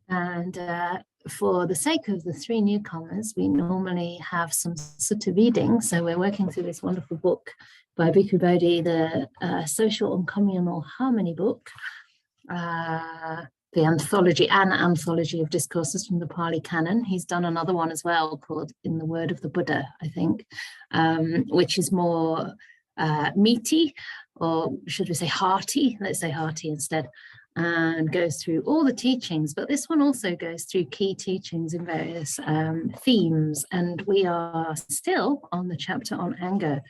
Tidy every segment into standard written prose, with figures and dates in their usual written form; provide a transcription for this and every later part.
And for the sake of the 3 newcomers, we normally have some Sutta reading. So we're working through this wonderful book by Bhikkhu Bodhi, the Social and Communal Harmony book, the anthology of discourses from the Pali Canon. He's done another one as well called In the Word of the Buddha, I think, which is more meaty, or should we say hearty? Let's say hearty instead, and goes through all the teachings. But this one also goes through key teachings in various themes. And we are still on the chapter on anger.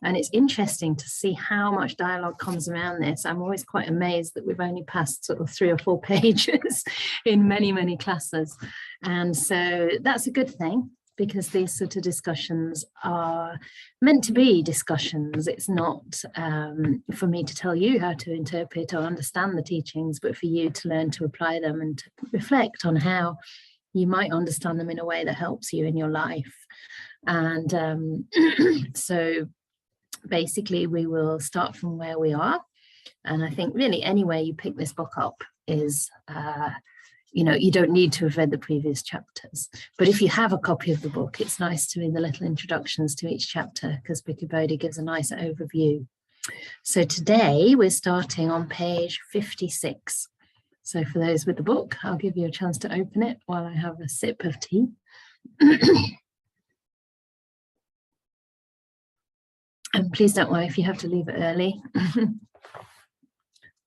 And it's interesting to see how much dialogue comes around this. I'm always quite amazed that we've only passed sort of 3 or 4 pages in many, many classes. And so that's a good thing, because these sort of discussions are meant to be discussions. It's not for me to tell you how to interpret or understand the teachings, but for you to learn to apply them and to reflect on how you might understand them in a way that helps you in your life. And so basically we will start from where we are. And I think really any way you pick this book up is you don't need to have read the previous chapters. But if you have a copy of the book, it's nice to read the little introductions to each chapter, because Bhikkhu Bodhi gives a nice overview. So today we're starting on page 56. So for those with the book, I'll give you a chance to open it while I have a sip of tea. And please don't worry if you have to leave it early.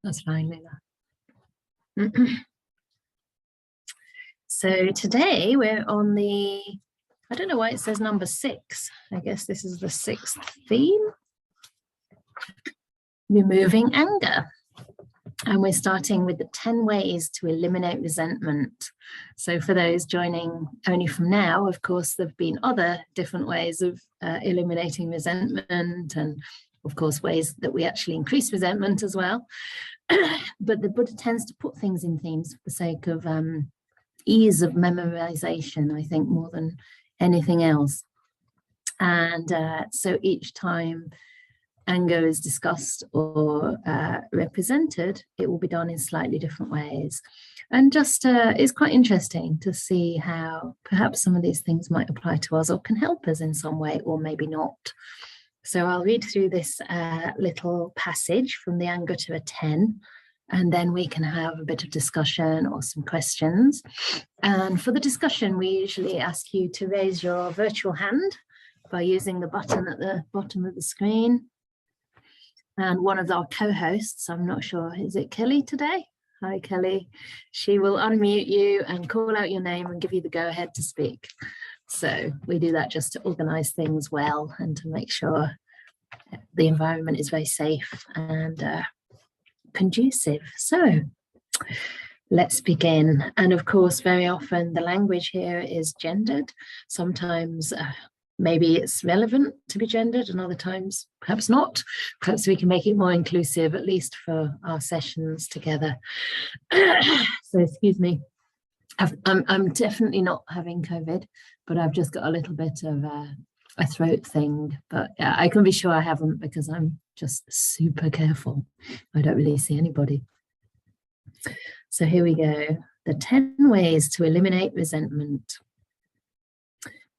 That's fine, Leila. So today we're on the, I don't know why it says number 6. I guess this is the 6th theme, removing anger. And we're starting with the 10 ways to eliminate resentment. So for those joining only from now, of course, there have been other different ways of eliminating resentment, and of course, ways that we actually increase resentment as well. But the Buddha tends to put things in themes for the sake of ease of memorization, I think, more than anything else. And so each time anger is discussed or represented, it will be done in slightly different ways. And just it's quite interesting to see how perhaps some of these things might apply to us or can help us in some way, or maybe not. So I'll read through this little passage from the Anguttara 10, and then we can have a bit of discussion or some questions. And for the discussion, we usually ask you to raise your virtual hand by using the button at the bottom of the screen. And one of our co-hosts, I'm not sure, is it Kelly today? Hi, Kelly. She will unmute you and call out your name and give you the go-ahead to speak. So we do that just to organize things well and to make sure the environment is very safe and conducive. So let's begin. And of course, very often the language here is gendered. Sometimes maybe it's relevant to be gendered, and other times perhaps not. Perhaps we can make it more inclusive, at least for our sessions together. So excuse me. I'm definitely not having COVID, but I've just got a little bit of a throat thing. But yeah, I can be sure I haven't, because I'm just super careful. I don't really see anybody. So here we go. The 10 ways to eliminate resentment.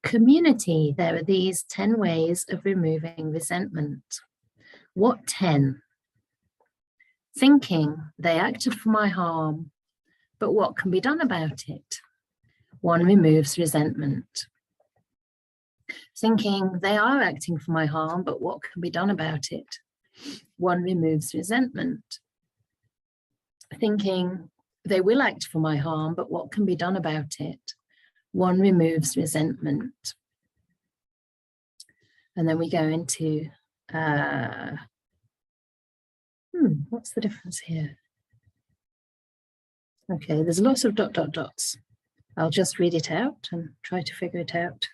Community, there are these 10 ways of removing resentment. What 10? Thinking they acted for my harm, but what can be done about it? One removes resentment. Thinking they are acting for my harm, but what can be done about it? One removes resentment. Thinking they will act for my harm, but what can be done about it? One removes resentment. And then we go into, what's the difference here? Okay, there's lots of ... I'll just read it out and try to figure it out.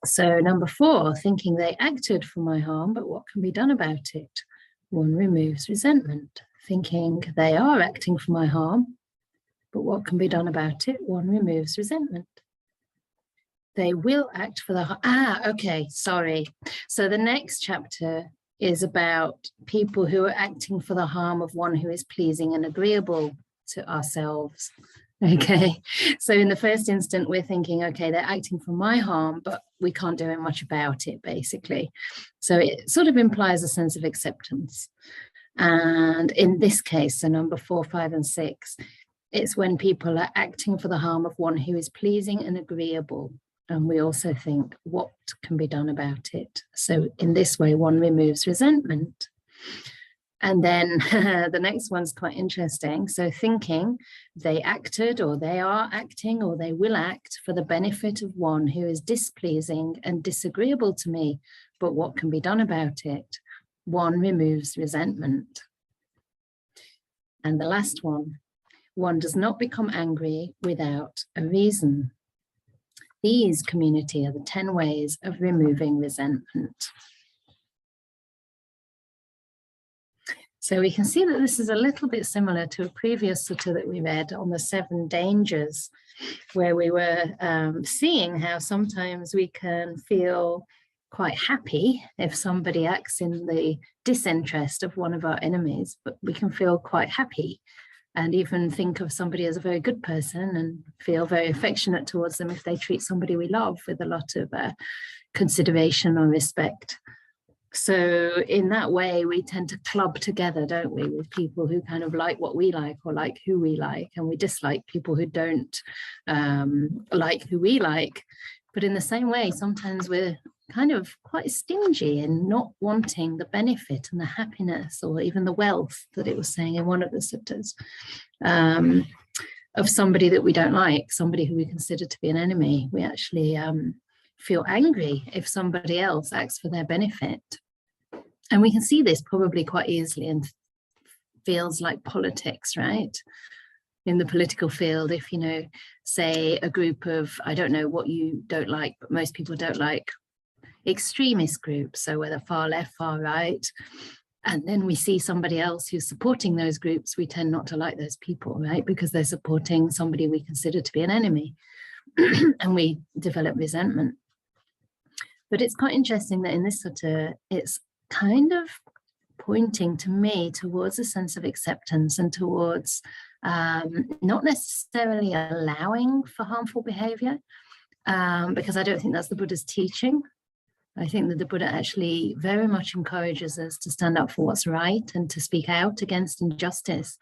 So number 4, thinking they acted for my harm, but what can be done about it? One removes resentment. Thinking they are acting for my harm, but what can be done about it? One removes resentment. They will act for the harm. Okay, sorry. So the next chapter is about people who are acting for the harm of one who is pleasing and agreeable to ourselves. Okay, so in the first instant, we're thinking, okay, they're acting for my harm, but we can't do much about it, basically. So it sort of implies a sense of acceptance. And in this case, so number 4, 5, and 6, it's when people are acting for the harm of one who is pleasing and agreeable. And we also think, what can be done about it? So in this way, one removes resentment. And then the next one's quite interesting. So thinking, they acted, or they are acting, or they will act for the benefit of one who is displeasing and disagreeable to me. But what can be done about it? One removes resentment. And the last one does not become angry without a reason. These, community, are the 10 ways of removing resentment. So we can see that this is a little bit similar to a previous sutta that we read on the 7 dangers, where we were seeing how sometimes we can feel quite happy if somebody acts in the disinterest of one of our enemies, but we can feel quite happy and even think of somebody as a very good person and feel very affectionate towards them if they treat somebody we love with a lot of consideration or respect. So in that way, we tend to club together, don't we, with people who kind of like what we like or like who we like, and we dislike people who don't like who we like. But in the same way, sometimes we're kind of quite stingy in not wanting the benefit and the happiness or even the wealth that it was saying in one of the suttas of somebody that we don't like, somebody who we consider to be an enemy. We actually feel angry if somebody else acts for their benefit. And we can see this probably quite easily in fields like politics, right? In the political field, if, you know, say a group of, I don't know what you don't like, but most people don't like extremist groups, so whether far left, far right, and then we see somebody else who's supporting those groups, we tend not to like those people, right? Because they're supporting somebody we consider to be an enemy, and we develop resentment. But it's quite interesting that in this sutta, it's kind of pointing to me towards a sense of acceptance and towards not necessarily allowing for harmful behavior, because I don't think that's the Buddha's teaching. I think that the Buddha actually very much encourages us to stand up for what's right and to speak out against injustice.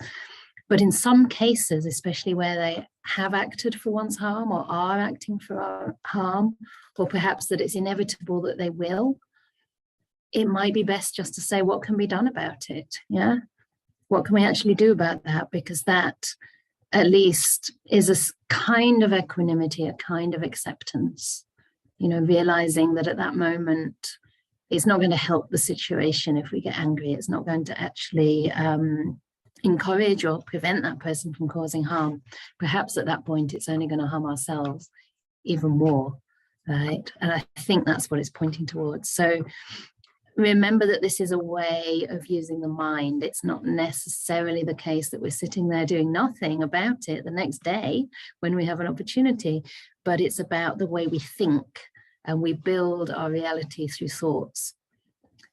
But in some cases, especially where they have acted for one's harm or are acting for our harm, or perhaps that it's inevitable that they will, it might be best just to say, what can be done about it? Yeah, what can we actually do about that? Because that at least is a kind of equanimity, a kind of acceptance. You know, realizing that at that moment, it's not going to help the situation if we get angry. It's not going to actually encourage or prevent that person from causing harm. Perhaps at that point, it's only going to harm ourselves even more, right? And I think that's what it's pointing towards. So remember that this is a way of using the mind. It's not necessarily the case that we're sitting there doing nothing about it the next day when we have an opportunity, but it's about the way we think and we build our reality through thoughts.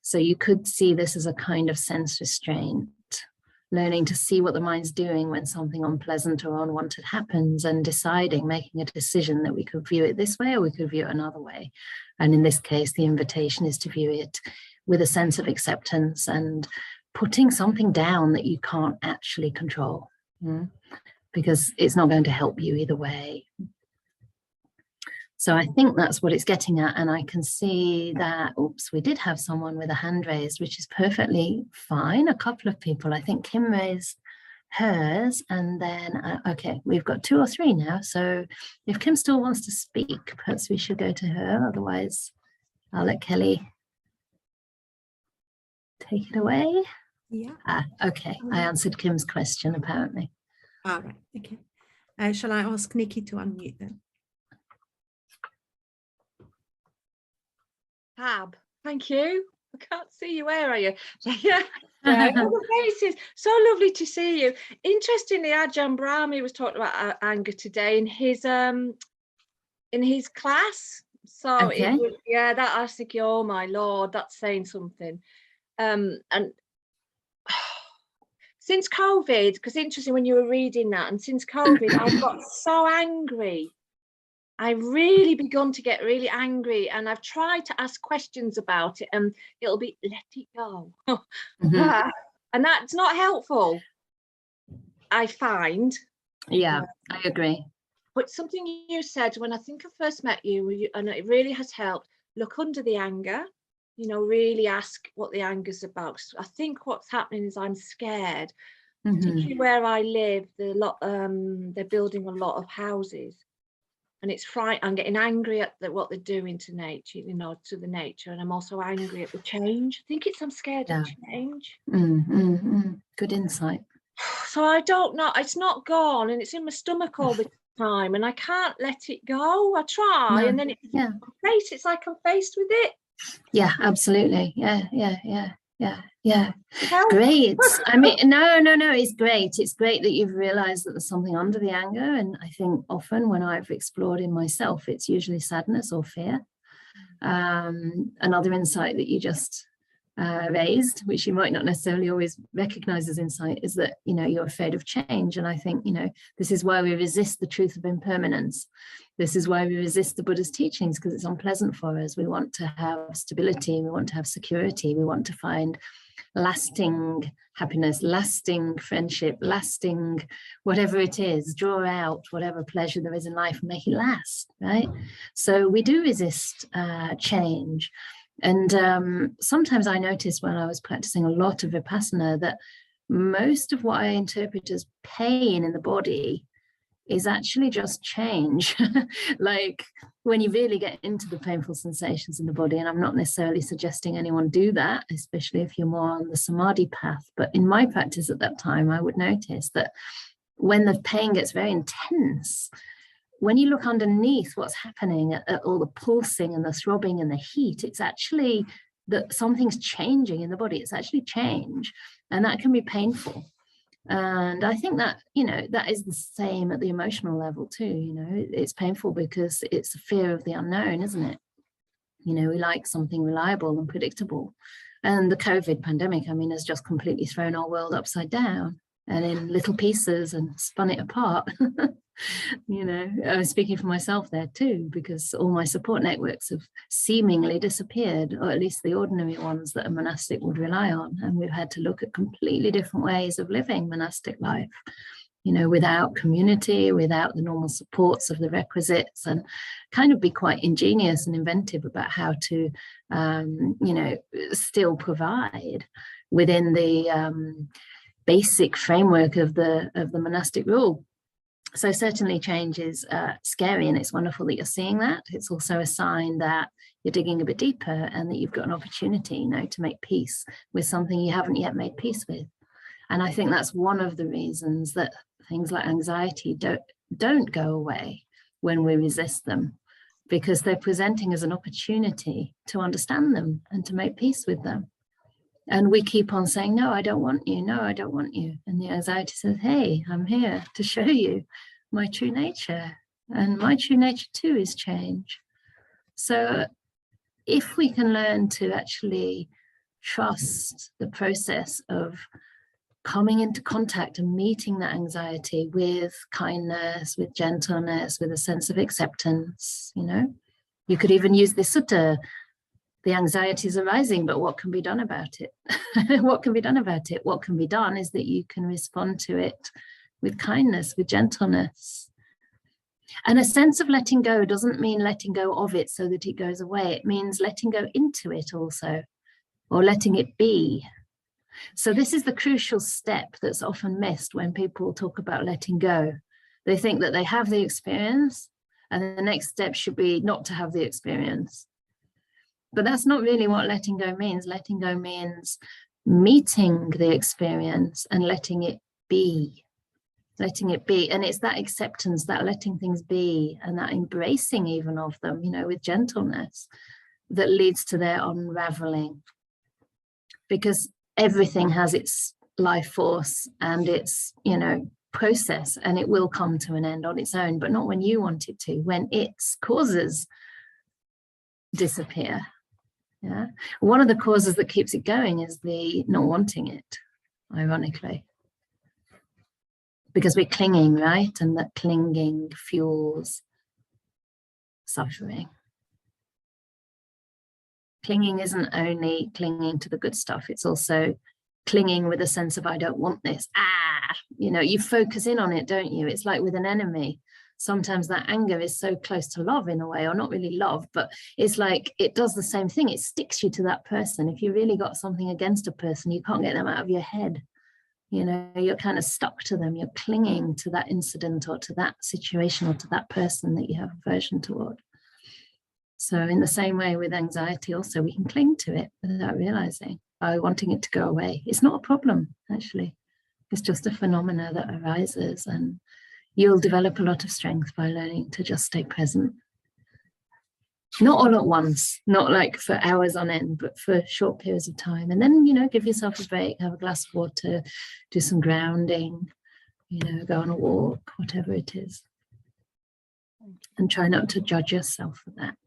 So you could see this as a kind of sense restraint, learning to see what the mind's doing when something unpleasant or unwanted happens and deciding, making a decision that we could view it this way or we could view it another way. And in this case, the invitation is to view it with a sense of acceptance and putting something down that you can't actually control, because it's not going to help you either way. So I think that's what it's getting at. And I can see that, oops, we did have someone with a hand raised, which is perfectly fine. A couple of people, I think Kim raised hers, and then, okay, we've got 2 or 3 now. So if Kim still wants to speak, perhaps we should go to her. Otherwise, I'll let Kelly take it away. Yeah. Okay, I answered Kim's question, apparently. All right, okay. Shall I ask Nikki to unmute then? Fab, thank you. I can't see you. Where are you? Yeah, all the faces. So lovely to see you. Interestingly, Ajahn Brahmi was talking about anger today in his class. So okay. yeah, that I was thinking, oh my Lord, that's saying something. And since COVID, because interesting when you were reading that, and since COVID, I've got so angry. I've really begun to get really angry, and I've tried to ask questions about it, and it'll be let it go. And that's not helpful, I find. Yeah, I agree. But something you said when I think I first met you, and it really has helped, look under the anger, you know, really ask what the anger's about. I think what's happening is I'm scared. Particularly where I live, they're building a lot of houses. And it's I'm getting angry at what they're doing to nature, you know, to the nature. And I'm also angry at the change. I think I'm scared of change. Good insight. So I don't know. It's not gone, and it's in my stomach all the time, and I can't let it go. I try, and then it's like I'm faced with it. Yeah, absolutely. Yeah. Great. I mean, no, it's great. It's great that you've realized that there's something under the anger. And I think often when I've explored in myself, it's usually sadness or fear. Another insight that you just raised, which you might not necessarily always recognize as insight, is that, you know, you're afraid of change. And I think, you know, this is why we resist the truth of impermanence. This is why we resist the Buddha's teachings, because it's unpleasant for us. We want to have stability, we want to have security, we want to find lasting happiness, lasting friendship, lasting whatever it is, draw out whatever pleasure there is in life and make it last, right? So we do resist change. And sometimes I noticed when I was practicing a lot of Vipassana that most of what I interpret as pain in the body is actually just change. Like when you really get into the painful sensations in the body, and I'm not necessarily suggesting anyone do that, especially if you're more on the samadhi path, but in my practice at that time, I would notice that when the pain gets very intense, when you look underneath what's happening at all the pulsing and the throbbing and the heat, it's actually that something's changing in the body. It's actually change, and that can be painful. And I think that, you know, that is the same at the emotional level too. You know, it's painful because it's a fear of the unknown, isn't it? You know, we like something reliable and predictable. And the COVID pandemic, I mean, has just completely thrown our world upside down and in little pieces and spun it apart. You know, I was speaking for myself there too, because all my support networks have seemingly disappeared, or at least the ordinary ones that a monastic would rely on. And we've had to look at completely different ways of living monastic life, you know, without community, without the normal supports of the requisites, and kind of be quite ingenious and inventive about how to, you know, still provide within the basic framework of the monastic rule. So certainly change is scary, and it's wonderful that you're seeing that. It's also a sign that you're digging a bit deeper and that you've got an opportunity, you know, to make peace with something you haven't yet made peace with. And I think that's one of the reasons that things like anxiety don't go away when we resist them, because they're presenting as an opportunity to understand them and to make peace with them. And we keep on saying, no, I don't want you. No, I don't want you. And the anxiety says, hey, I'm here to show you my true nature. And my true nature too is change. So if we can learn to actually trust the process of coming into contact and meeting that anxiety with kindness, with gentleness, with a sense of acceptance, you know, you could even use the Sutta. The anxiety is arising, but what can be done about it? What can be done about it? What can be done is that you can respond to it with kindness, with gentleness. And a sense of letting go doesn't mean letting go of it so that it goes away. It means letting go into it also, or letting it be. So this is the crucial step that's often missed when people talk about letting go. They think that they have the experience, and the next step should be not to have the experience. But that's not really what letting go means. Letting go means meeting the experience and letting it be. Letting it be. And it's that acceptance, that letting things be, and that embracing even of them, you know, with gentleness, that leads to their unraveling. Because everything has its life force and its, you know, process, and it will come to an end on its own, but not when you want it to, when its causes disappear. Yeah. One of the causes that keeps it going is the not wanting it, ironically. Because we're clinging, right? And that clinging fuels suffering. Clinging isn't only clinging to the good stuff, it's also clinging with a sense of, I don't want this. You know, you focus in on it, don't you? It's like with an enemy. Sometimes that anger is so close to love in a way, or not really love, but it's like it does the same thing. It sticks you to that person. If you really got something against a person, you can't get them out of your head. You know, you're kind of stuck to them. You're clinging to that incident or to that situation or to that person that you have aversion toward. So in the same way with anxiety also, we can cling to it without realizing, by wanting it to go away. It's not a problem, actually. It's just a phenomena that arises, and you'll develop a lot of strength by learning to just stay present. Not all at once, not like for hours on end, but for short periods of time. And then, you know, give yourself a break, have a glass of water, do some grounding, you know, go on a walk, whatever it is. And try not to judge yourself for that.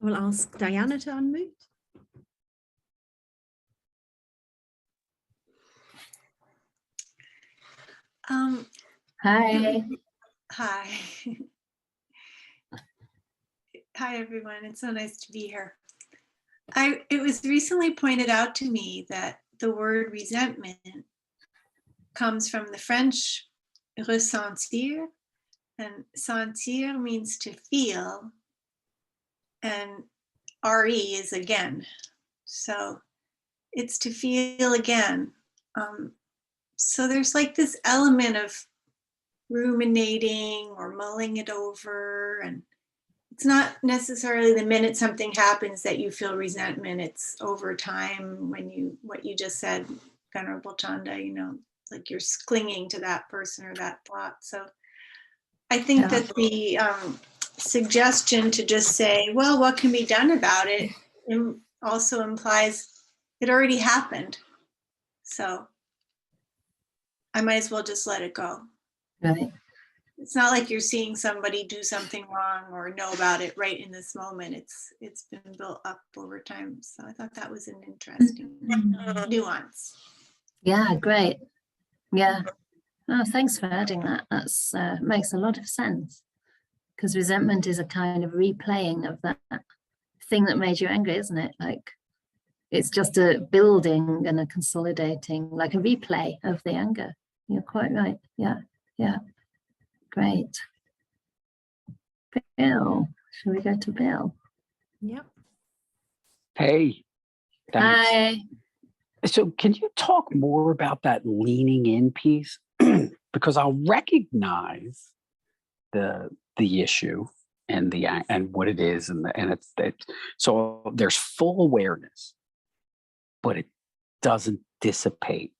We'll ask Diana to unmute. Hi. Hi. Hi, everyone. It's so nice to be here. It was recently pointed out to me that the word resentment comes from the French ressentir, and sentir means to feel, and re is again. So it's to feel again. So there's like this element of ruminating or mulling it over, and it's not necessarily the minute something happens that you feel resentment. It's over time, when what you just said, Venerable Canda, you know, like you're clinging to that person or that thought. So I think that the suggestion to just say, well, what can be done about it, also implies it already happened. So I might as well just let it go. Right. It's not like you're seeing somebody do something wrong or know about it right in this moment. It's been built up over time. So I thought that was an interesting nuance. Yeah, great. Yeah. Oh, thanks for adding that. That's makes a lot of sense. Because resentment is a kind of replaying of that thing that made you angry, isn't it? Like, it's just a building and a consolidating, like a replay of the anger. You're quite right. Yeah, yeah. Great. Bill, shall we go to Bill? Yep. Hey, thanks. Hi. So can you talk more about that leaning in piece? Because I'll recognize the issue and what it is, and it's so there's full awareness, but it doesn't dissipate.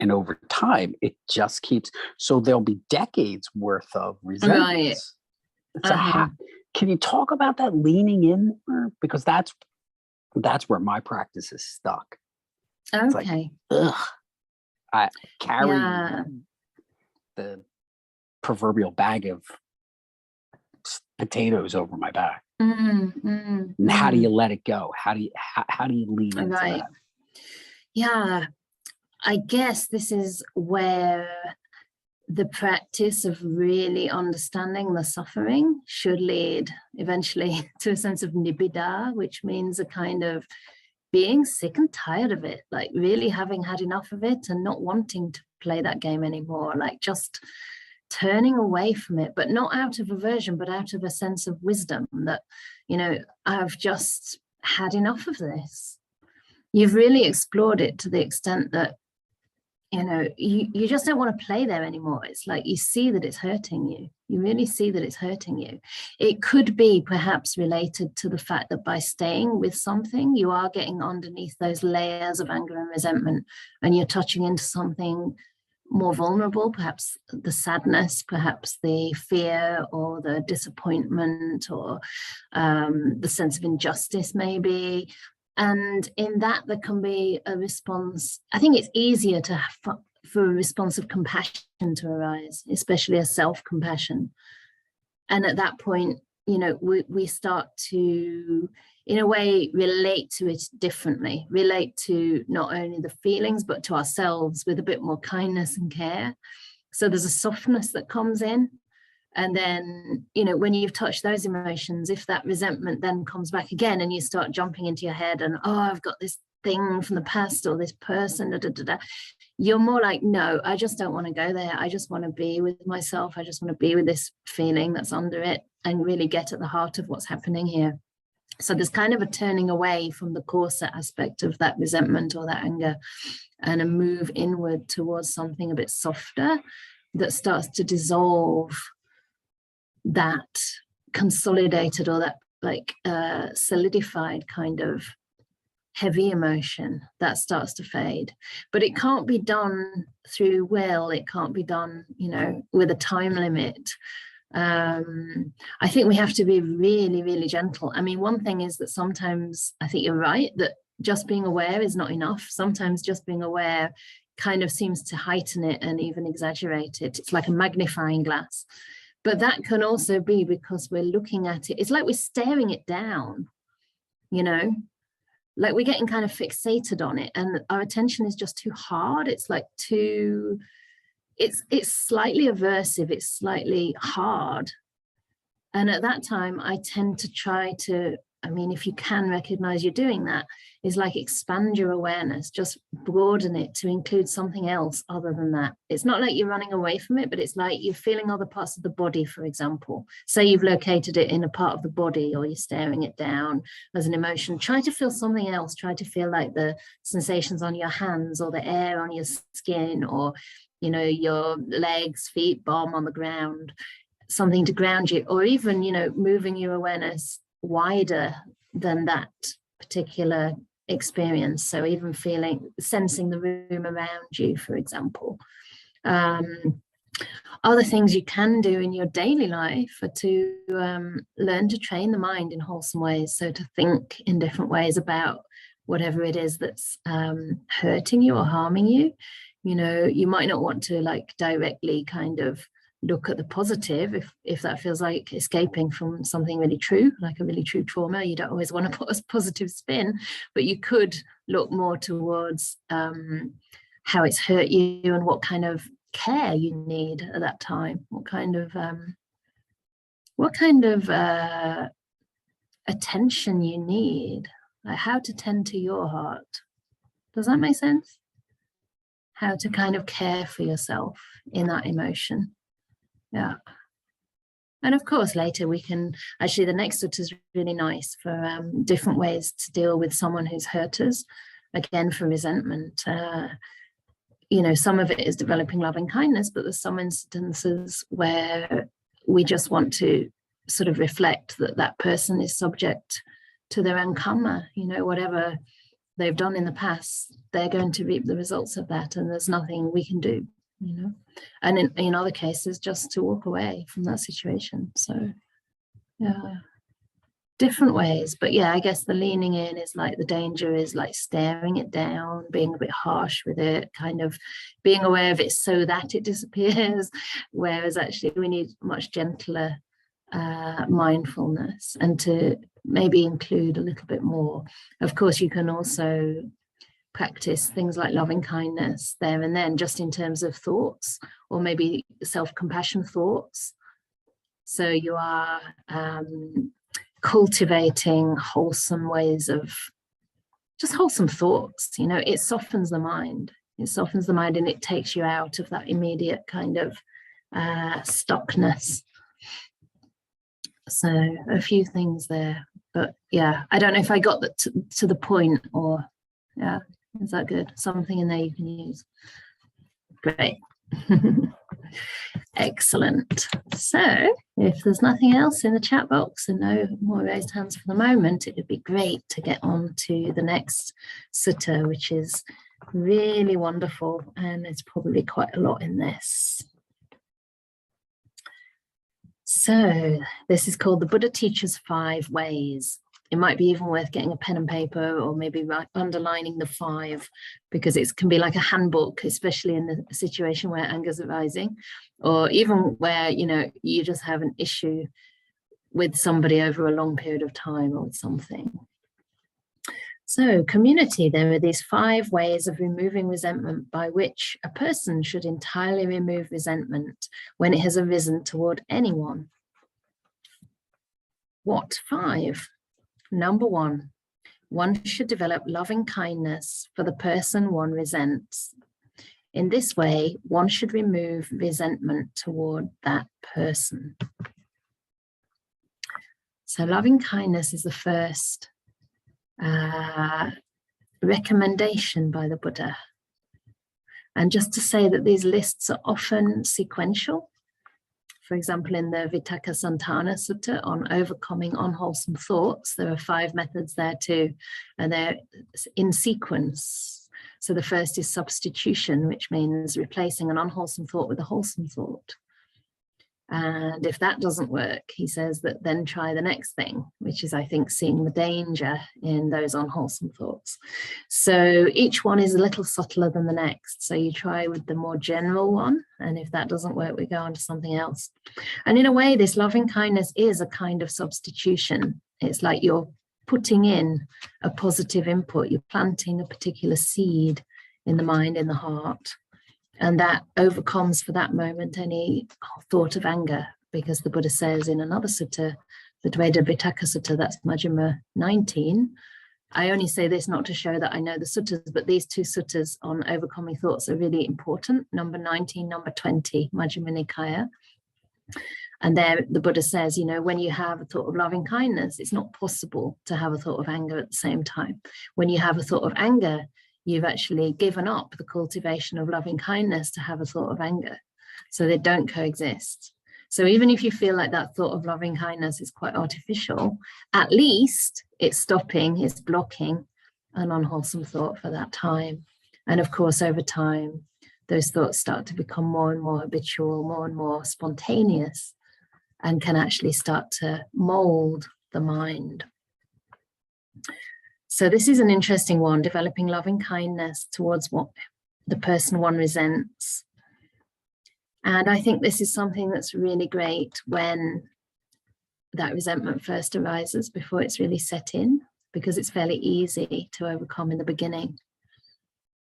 And over time, it just keeps, so there'll be decades worth of resentments. Right. So can you talk about that leaning in more? Because that's where my practice is stuck. Okay. It's like, ugh, I carry the proverbial bag of potatoes over my back. And how do you let it go? How do you lean into that? Yeah, I guess this is where the practice of really understanding the suffering should lead eventually to a sense of Nibbida, which means a kind of being sick and tired of it, like really having had enough of it and not wanting to play that game anymore, like just turning away from it, but not out of aversion, but out of a sense of wisdom that, you know, I've just had enough of this. You've really explored it to the extent that, you know, you just don't want to play there anymore. It's like you see that it's hurting you. You really see that it's hurting you. It could be perhaps related to the fact that by staying with something, you are getting underneath those layers of anger and resentment, and you're touching into something more vulnerable, perhaps the sadness, perhaps the fear or the disappointment, or the sense of injustice maybe. And in that, there can be a response. I think it's easier to have, for a response of compassion to arise, especially a self-compassion. And at that point, you know, we start to, in a way, relate to it differently, relate to not only the feelings, but to ourselves with a bit more kindness and care. So there's a softness that comes in. And then, you know, when you've touched those emotions, if that resentment then comes back again and you start jumping into your head and, oh, I've got this thing from the past or this person, da, da, da, da, you're more like, no, I just don't want to go there. I just want to be with myself. I just want to be with this feeling that's under it and really get at the heart of what's happening here. So there's kind of a turning away from the coarser aspect of that resentment or that anger and a move inward towards something a bit softer that starts to dissolve that consolidated or that like solidified kind of heavy emotion that starts to fade. But it can't be done through will. It can't be done, you know, with a time limit. I think we have to be really, really gentle. I mean, one thing is that sometimes I think you're right that just being aware is not enough. Sometimes just being aware kind of seems to heighten it and even exaggerate it. It's like a magnifying glass. But that can also be because we're looking at it. It's like we're staring it down, you know, like we're getting kind of fixated on it and our attention is just too hard. It's like too, it's slightly aversive. It's slightly hard. And at that time, I tend to try to, I mean, if you can recognize you're doing that, is like expand your awareness, just broaden it to include something else other than that. It's not like you're running away from it, but it's like you're feeling other parts of the body, for example. Say you've located it in a part of the body or you're staring it down as an emotion. Try to feel something else. Try to feel like the sensations on your hands or the air on your skin or, you know, your legs, feet, bum on the ground, something to ground you, or even, you know, moving your awareness wider than that particular experience. So even sensing the room around you, for example. Other things you can do in your daily life are to learn to train the mind in wholesome ways. So to think in different ways about whatever it is that's hurting you or harming you. You know, you might not want to like directly kind of look at the positive if that feels like escaping from something really true, like a really true trauma. You don't always want to put a positive spin, but you could look more towards how it's hurt you and what kind of care you need at that time, what kind of attention you need, like how to tend to your heart. Does that make sense? How to kind of care for yourself in that emotion. Yeah. And of course, later we can, actually the next Sutta is really nice for different ways to deal with someone who's hurt us, again, for resentment. You know, some of it is developing loving kindness, but there's some instances where we just want to sort of reflect that that person is subject to their own Khamma, you know, whatever they've done in the past, they're going to reap the results of that, and there's nothing we can do. You know, and in other cases, just to walk away from that situation. So, yeah, different ways. But yeah, I guess the leaning in is like the danger is like staring it down, being a bit harsh with it, kind of being aware of it so that it disappears. Whereas actually we need much gentler mindfulness and to maybe include a little bit more. Of course, you can also practice things like loving kindness there and then, just in terms of thoughts or maybe self-compassion thoughts. So you are cultivating wholesome ways of just wholesome thoughts. You know, it softens the mind. It softens the mind and it takes you out of that immediate kind of stuckness. So a few things there, but yeah, I don't know if I got that to the point, or yeah. Is that good? Something in there you can use. Great. Excellent. So if there's nothing else in the chat box and no more raised hands for the moment, it would be great to get on to the next sutta, which is really wonderful, and there's probably quite a lot in this. So this is called The Buddha Teaches 5 Ways. It might be even worth getting a pen and paper or maybe underlining the 5, because it can be like a handbook, especially in the situation where anger is arising, or even where, you know, you just have an issue with somebody over a long period of time or with something. So community, there are these 5 ways of removing resentment by which a person should entirely remove resentment when it has arisen toward anyone. What 5? Number 1, one should develop loving kindness for the person one resents. In this way, one should remove resentment toward that person. So loving kindness is the first recommendation by the Buddha. And just to say that these lists are often sequential. For example, in the Vitakkasanthana Sutta on overcoming unwholesome thoughts, there are 5 methods there too, and they're in sequence. So the first is substitution, which means replacing an unwholesome thought with a wholesome thought. And if that doesn't work, he says that then try the next thing, which is, I think, seeing the danger in those unwholesome thoughts. So each one is a little subtler than the next. So you try with the more general one, and if that doesn't work, we go on to something else. And in a way, this loving kindness is a kind of substitution. It's like you're putting in a positive input, you're planting a particular seed in the mind, in the heart. And that overcomes for that moment any thought of anger, because the Buddha says in another sutta, the Dveda Vitakka Sutta, that's Majjhima 19. I only say this not to show that I know the suttas, but these 2 suttas on overcoming thoughts are really important. Number 19, number 20, Majjhima Nikaya. And there the Buddha says, you know, when you have a thought of loving kindness, it's not possible to have a thought of anger at the same time. When you have a thought of anger, you've actually given up the cultivation of loving kindness to have a thought of anger. So they don't coexist. So even if you feel like that thought of loving kindness is quite artificial, at least it's stopping, it's blocking an unwholesome thought for that time. And of course, over time, those thoughts start to become more and more habitual, more and more spontaneous, and can actually start to mold the mind. So this is an interesting one, developing loving kindness towards what the person one resents. And I think this is something that's really great when that resentment first arises, before it's really set in, because it's fairly easy to overcome in the beginning.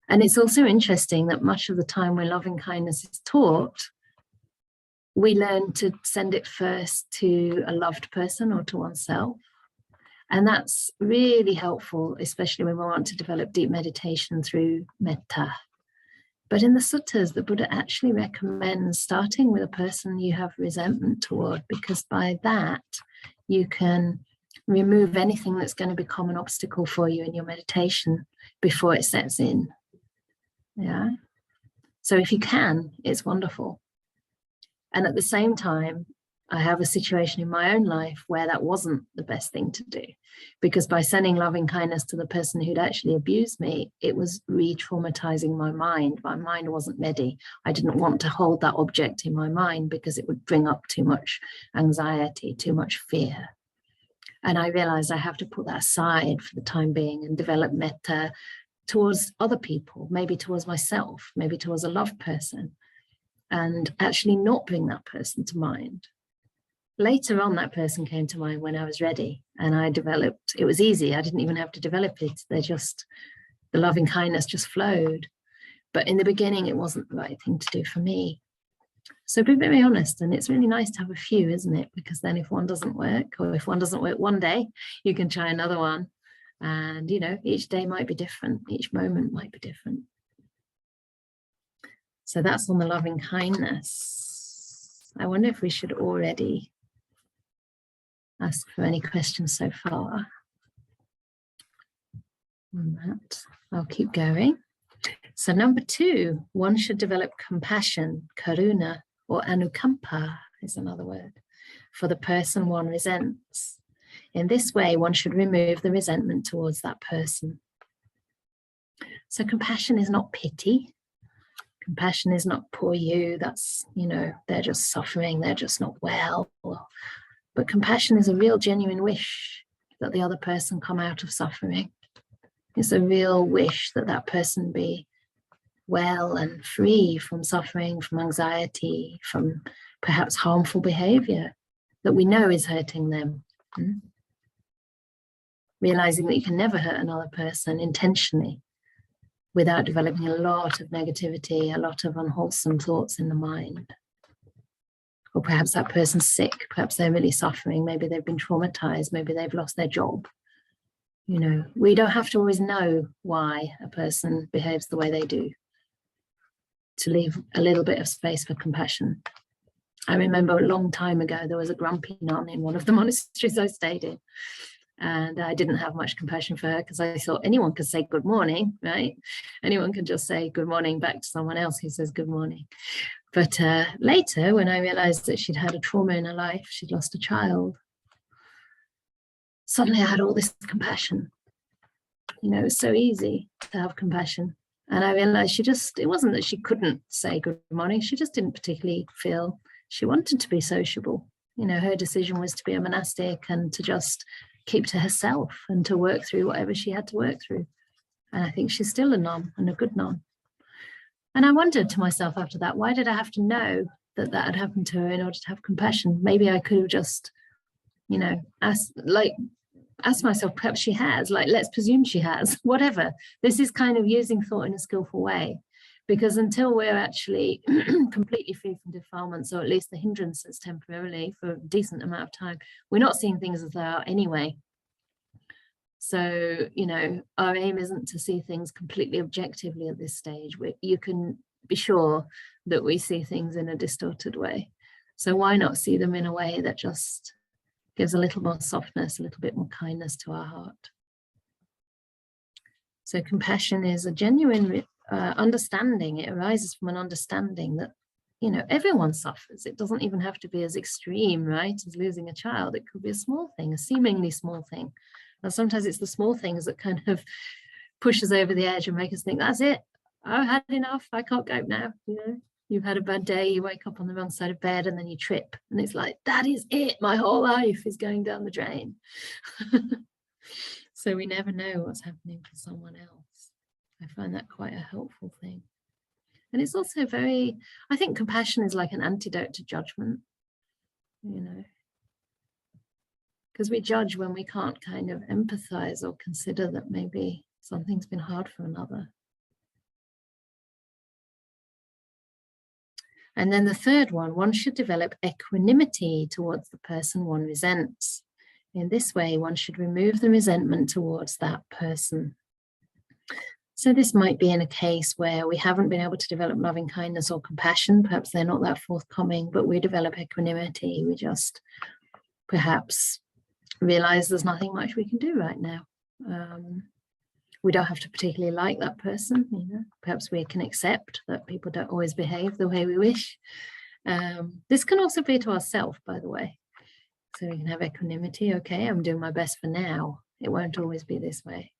And it's also interesting that much of the time when loving kindness is taught, we learn to send it first to a loved person or to oneself. And that's really helpful, especially when we want to develop deep meditation through metta. But in the suttas, the Buddha actually recommends starting with a person you have resentment toward, because by that you can remove anything that's going to become an obstacle for you in your meditation before it sets in. Yeah. So if you can, it's wonderful. And at the same time, I have a situation in my own life where that wasn't the best thing to do, because by sending loving kindness to the person who'd actually abused me, it was re-traumatizing my mind. My mind wasn't ready. I didn't want to hold that object in my mind because it would bring up too much anxiety, too much fear. And I realized I have to put that aside for the time being and develop metta towards other people, maybe towards myself, maybe towards a loved person, and actually not bring that person to mind. Later on, that person came to mind when I was ready, and I developed, it was easy. I didn't even have to develop it. The loving kindness just flowed. But in the beginning, it wasn't the right thing to do for me. So be very honest, and it's really nice to have a few, isn't it? Because then if one doesn't work, or if one doesn't work one day, you can try another one. And, you know, each day might be different. Each moment might be different. So that's on the loving kindness. I wonder if we should already ask for any questions so far on that. I'll keep going. So number 2, one should develop compassion, karuna, or anukampa is another word, for the person one resents. In this way, one should remove the resentment towards that person. So compassion is not pity. Compassion is not poor you, that's, you know, they're just suffering, they're just not well. But compassion is a real genuine wish that the other person come out of suffering. It's a real wish that that person be well and free from suffering, from anxiety, from perhaps harmful behavior. that we know is hurting them. Realizing that you can never hurt another person intentionally without developing a lot of negativity, a lot of unwholesome thoughts in the mind. Or perhaps that person's sick, perhaps they're really suffering, maybe they've been traumatized, maybe they've lost their job. You know, we don't have to always know why a person behaves the way they do, to leave a little bit of space for compassion. I remember a long time ago, there was a grumpy nun in one of the monasteries I stayed in. And I didn't have much compassion for her because I thought anyone could say good morning, right? Anyone can just say good morning back to someone else who says good morning. But later, when I realized that she'd had a trauma in her life, she'd lost a child, suddenly I had all this compassion. You know, it was so easy to have compassion. And I realized it wasn't that she couldn't say good morning, she just didn't particularly feel she wanted to be sociable. You know, her decision was to be a monastic and to just keep to herself and to work through whatever she had to work through. And I think she's still a nun, and a good nun. And I wondered to myself after that, why did I have to know that that had happened to her in order to have compassion? Maybe I could have just, you know, asked myself, perhaps she has, like, let's presume she has, whatever. This is kind of using thought in a skillful way, because until we're actually completely free from defilements, or at least the hindrances temporarily for a decent amount of time, we're not seeing things as they are anyway. So, you know, our aim isn't to see things completely objectively at this stage. You can be sure that we see things in a distorted way. So why not see them in a way that just gives a little more softness, a little bit more kindness to our heart? So compassion is a genuine understanding. It arises from an understanding that, you know, everyone suffers. It doesn't even have to be as extreme, right, as losing a child. It could be a small thing, a seemingly small thing. And sometimes it's the small things that kind of push us over the edge and make us think, that's it, I've had enough, I can't cope now. You know, you've had a bad day, you wake up on the wrong side of bed and then you trip. And it's like, that is it, my whole life is going down the drain. So we never know what's happening for someone else. I find that quite a helpful thing. And it's also I think compassion is like an antidote to judgment, you know, because we judge when we can't kind of empathize or consider that maybe something's been hard for another. And then the third one should develop equanimity towards the person one resents. In this way, one should remove the resentment towards that person. So this might be in a case where we haven't been able to develop loving kindness or compassion. Perhaps they're not that forthcoming, but we develop equanimity. We just perhaps realize there's nothing much we can do right now. We don't have to particularly like that person, you know. Perhaps we can accept that people don't always behave the way we wish. This can also be to ourselves, by the way. So we can have equanimity. Okay, I'm doing my best for now. It won't always be this way.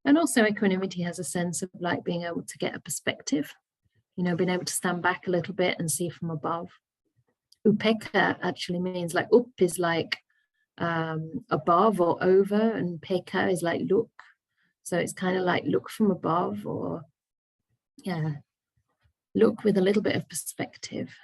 And also equanimity has a sense of like being able to get a perspective, you know, being able to stand back a little bit and see from above. Upekkha actually means like up is like above or over, and pekka is like look. So it's kind of like look from above, or look with a little bit of perspective.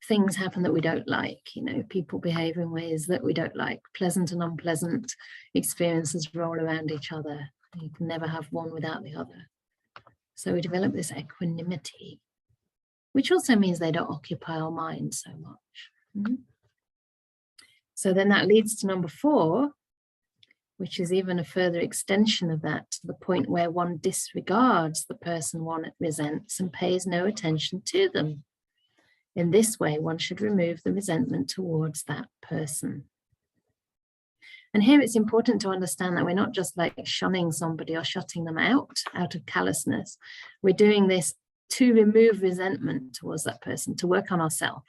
Things happen that we don't like, you know, people behave in ways that we don't like. Pleasant and unpleasant experiences roll around each other. You can never have one without the other. So we develop this equanimity, which also means they don't occupy our mind so much. So then that leads to number 4, which is even a further extension of that, to the point where one disregards the person one resents and pays no attention to them. In this way, one should remove the resentment towards that person. And here it's important to understand that we're not just like shunning somebody or shutting them out of callousness. We're doing this to remove resentment towards that person, to work on ourselves,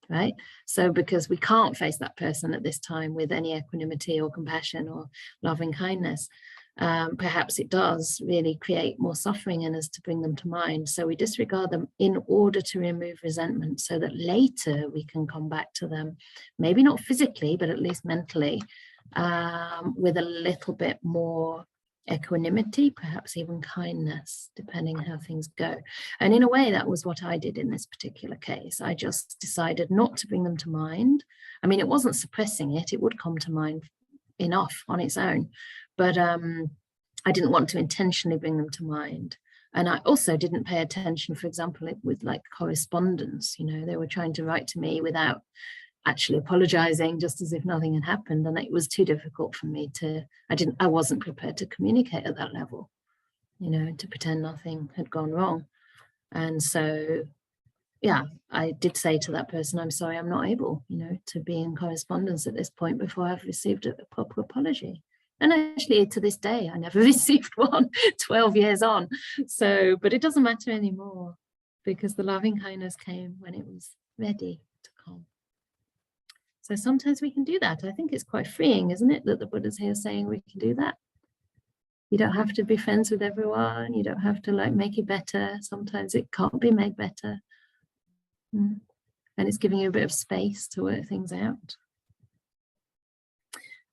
right? So because we can't face that person at this time with any equanimity or compassion or loving kindness, perhaps it does really create more suffering in us to bring them to mind. So we disregard them in order to remove resentment, so that later we can come back to them, maybe not physically, but at least mentally, with a little bit more equanimity, perhaps even kindness, depending how things go. And in a way, that was what I did in this particular case. I just decided not to bring them to mind. I mean, it wasn't suppressing it. It would come to mind enough on its own. But I didn't want to intentionally bring them to mind. And I also didn't pay attention, for example, with like correspondence. You know, they were trying to write to me without actually apologizing, just as if nothing had happened. And it was too difficult for me I wasn't prepared to communicate at that level, you know, to pretend nothing had gone wrong. And so, yeah, I did say to that person, I'm sorry, I'm not able, you know, to be in correspondence at this point before I've received a proper apology. And actually to this day, I never received one 12 years on. So, but it doesn't matter anymore because the loving kindness came when it was ready to come. So sometimes we can do that. I think it's quite freeing, isn't it, that the Buddha's here saying we can do that. You don't have to be friends with everyone. You don't have to like make it better. Sometimes it can't be made better. And it's giving you a bit of space to work things out.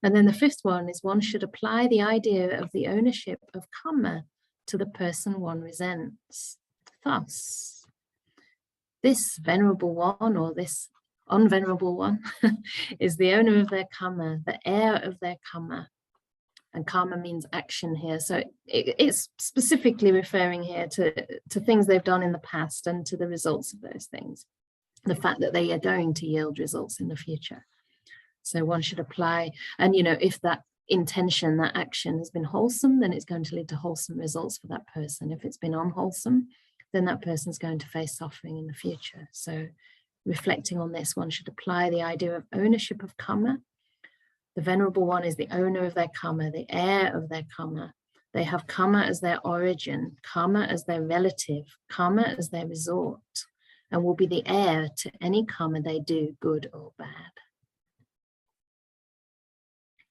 And then the fifth one is one should apply the idea of the ownership of Khamma to the person one resents. Thus, this venerable one or this unvenerable one is the owner of their Khamma, the heir of their Khamma. And karma means action here. So it's specifically referring here to things they've done in the past and to the results of those things. The fact that they are going to yield results in the future. So one should apply, and you know, if that intention, that action has been wholesome, then it's going to lead to wholesome results for that person. If it's been unwholesome, then that person's going to face suffering in the future. So reflecting on this, one should apply the idea of ownership of Khamma. The venerable one is the owner of their Khamma, the heir of their Khamma. They have Khamma as their origin, Khamma as their relative, Khamma as their resort, and will be the heir to any Khamma they do, good or bad.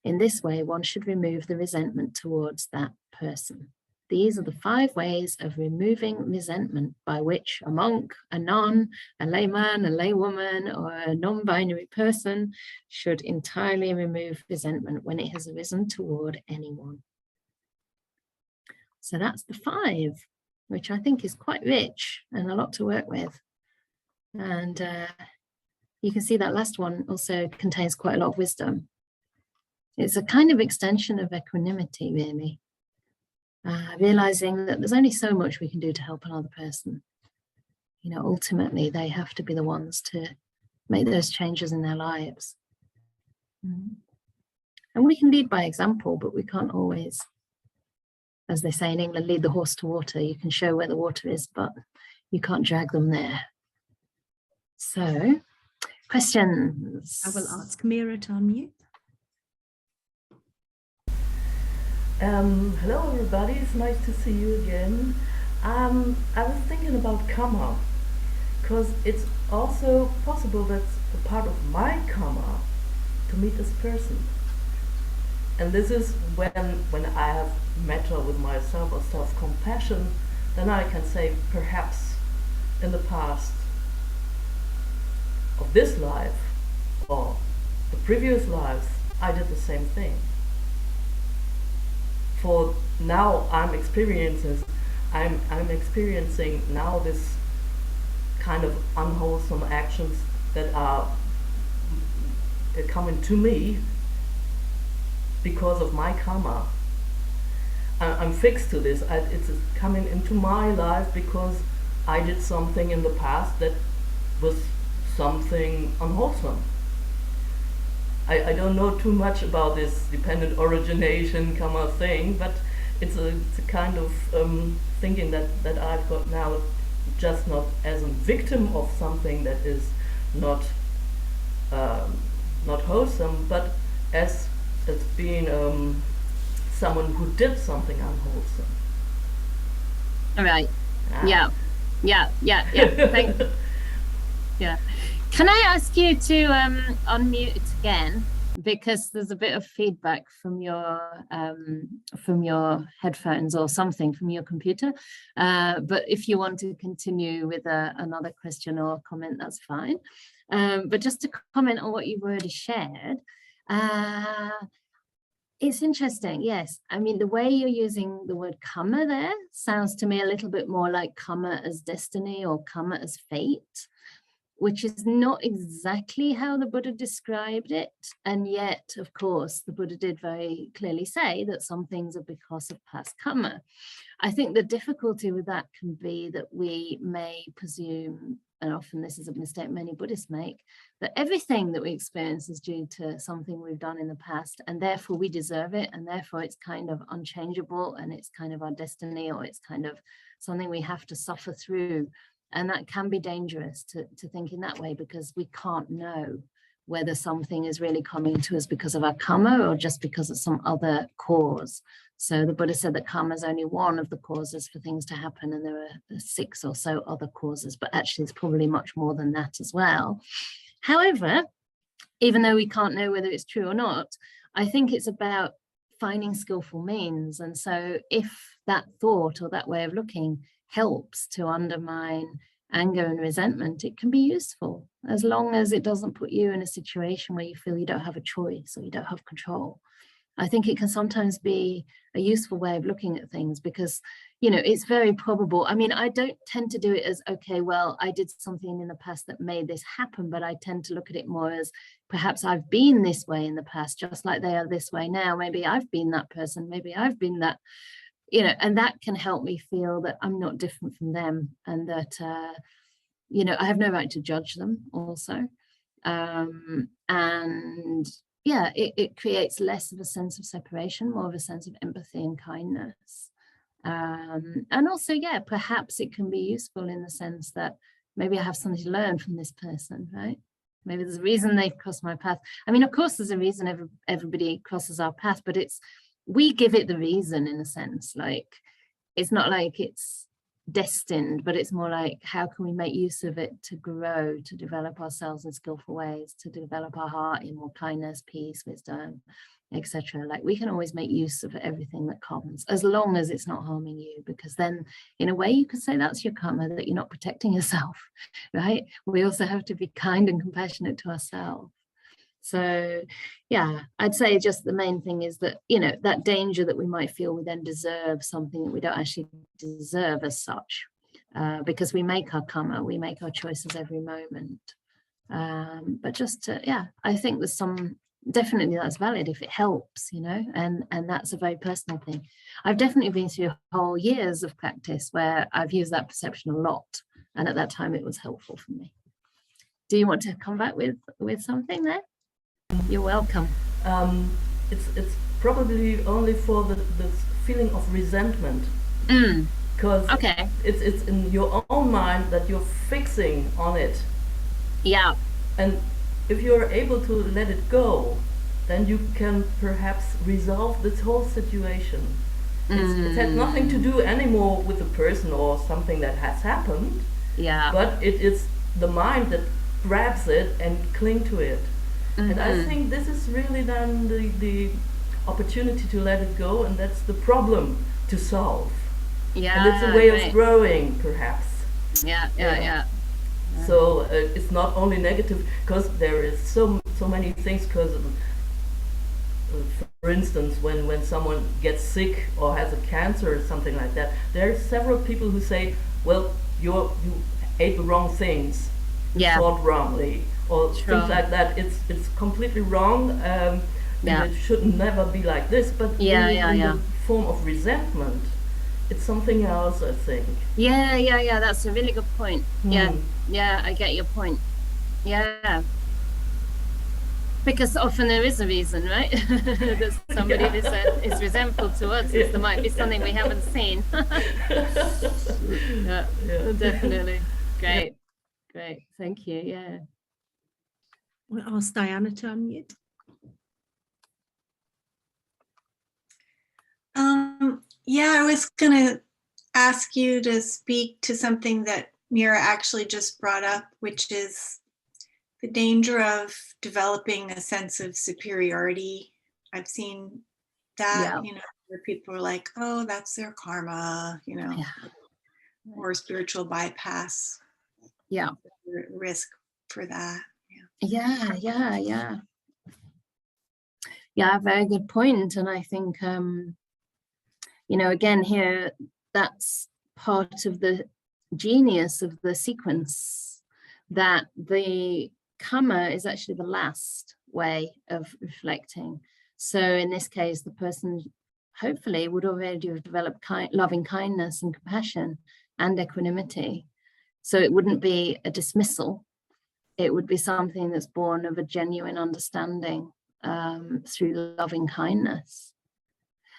In this way, one should remove the resentment towards that person. These are the 5 ways of removing resentment by which a monk, a nun, a layman, a laywoman, or a non-binary person should entirely remove resentment when it has arisen toward anyone. So that's the 5, which I think is quite rich and a lot to work with. And you can see that last one also contains quite a lot of wisdom. It's a kind of extension of equanimity, really. Realizing that there's only so much we can do to help another person. You know, ultimately, they have to be the ones to make those changes in their lives. And we can lead by example, but we can't always, as they say in England, lead the horse to water. You can show where the water is, but you can't drag them there. So, questions? I will ask Mira to unmute. Hello everybody, it's nice to see you again. I was thinking about Khamma, because it's also possible that's a part of my Khamma to meet this person. And this is when I have matter with myself or self-compassion, then I can say perhaps in the past of this life or the previous lives, I did the same thing. For now I'm experiencing now this kind of unwholesome actions that are coming to me because of my karma. I'm fixed to this. It's coming into my life because I did something in the past that was something unwholesome. I don't know too much about this dependent origination karma thing, but it's a kind of thinking that I've got now, just not as a victim of something that is not wholesome, but as being someone who did something unwholesome. All right. Yeah. Thank Yeah. Can I ask you to unmute it again, because there's a bit of feedback from your headphones or something from your computer. But if you want to continue with another question or comment, that's fine. But just to comment on what you've already shared, It's interesting, yes. I mean, the way you're using the word Khamma there sounds to me a little bit more like Khamma as destiny or Khamma as fate, which is not exactly how the Buddha described it. And yet, of course, the Buddha did very clearly say that some things are because of past Khamma. I think the difficulty with that can be that we may presume, and often this is a mistake many Buddhists make, that everything that we experience is due to something we've done in the past, and therefore we deserve it, and therefore it's kind of unchangeable, and it's kind of our destiny, or it's kind of something we have to suffer through. And that can be dangerous to think in that way, because we can't know whether something is really coming to us because of our karma or just because of some other cause. So the Buddha said that karma is only one of the causes for things to happen, and there are 6 or so other causes, but actually it's probably much more than that as well. However, even though we can't know whether it's true or not, I think it's about finding skillful means. And so if that thought or that way of looking helps to undermine anger and resentment, it can be useful, as long as it doesn't put you in a situation where you feel you don't have a choice or you don't have control. I think it can sometimes be a useful way of looking at things, because, you know, it's very probable. I mean, I don't tend to do it as, okay, well, I did something in the past that made this happen, but I tend to look at it more as perhaps I've been this way in the past, just like they are this way now. Maybe I've been that person, maybe I've been that, you know, and that can help me feel that I'm not different from them, and that, you know, I have no right to judge them also. And yeah, it creates less of a sense of separation, more of a sense of empathy and kindness. And also, yeah, perhaps it can be useful in the sense that maybe I have something to learn from this person, right? Maybe there's a reason they've crossed my path. I mean, of course, there's a reason everybody crosses our path, but we give it the reason, in a sense. Like, it's not like it's destined, but it's more like, how can we make use of it to grow, to develop ourselves in skillful ways, to develop our heart in more kindness, peace, wisdom, etc. Like, we can always make use of everything that comes, as long as it's not harming you, because then in a way you could say that's your karma, that you're not protecting yourself, right? We also have to be kind and compassionate to ourselves. So yeah, I'd say just the main thing is that, you know, that danger that we might feel we then deserve something that we don't actually deserve as such, because we make our karma, we make our choices every moment. But just to, yeah, I think there's some, definitely that's valid if it helps, you know, and that's a very personal thing. I've definitely been through whole years of practice where I've used that perception a lot, and at that time it was helpful for me. Do you want to come back with something there? You're welcome. It's probably only for the feeling of resentment, because okay, it's in your own mind that you're fixing on it. Yeah. And if you're able to let it go, then you can perhaps resolve this whole situation. It had nothing to do anymore with the person or something that has happened. Yeah. But it is the mind that grabs it and cling to it. And I think this is really then the opportunity to let it go, and that's the problem to solve. Yeah. And it's a way of growing, perhaps. Yeah. So it's not only negative, because there is so many things. Because for instance, when someone gets sick or has a cancer or something like that, there are several people who say, well, you ate the wrong things, thought wrongly, or things like that. It's completely wrong. It should never be like this. But in the form of resentment, it's something else, I think. Yeah. That's a really good point. Yeah, I get your point. Yeah. Because often there is a reason, right? That somebody is resentful to us. There might be something we haven't seen. Yeah, definitely. Great. Thank you. Yeah. We'll ask Diana to unmute. Yeah, I was going to ask you to speak to something that Mira actually just brought up, which is the danger of developing a sense of superiority. I've seen that, you know, where people are like, oh, that's their karma, you know, or spiritual bypass. Yeah. Risk for that. Yeah. Yeah, very good point. And I think, again, here, that's part of the genius of the sequence, that the Khamma is actually the last way of reflecting. So in this case, the person hopefully would already have developed loving kindness and compassion and equanimity. So it wouldn't be a dismissal. It would be something that's born of a genuine understanding through loving kindness.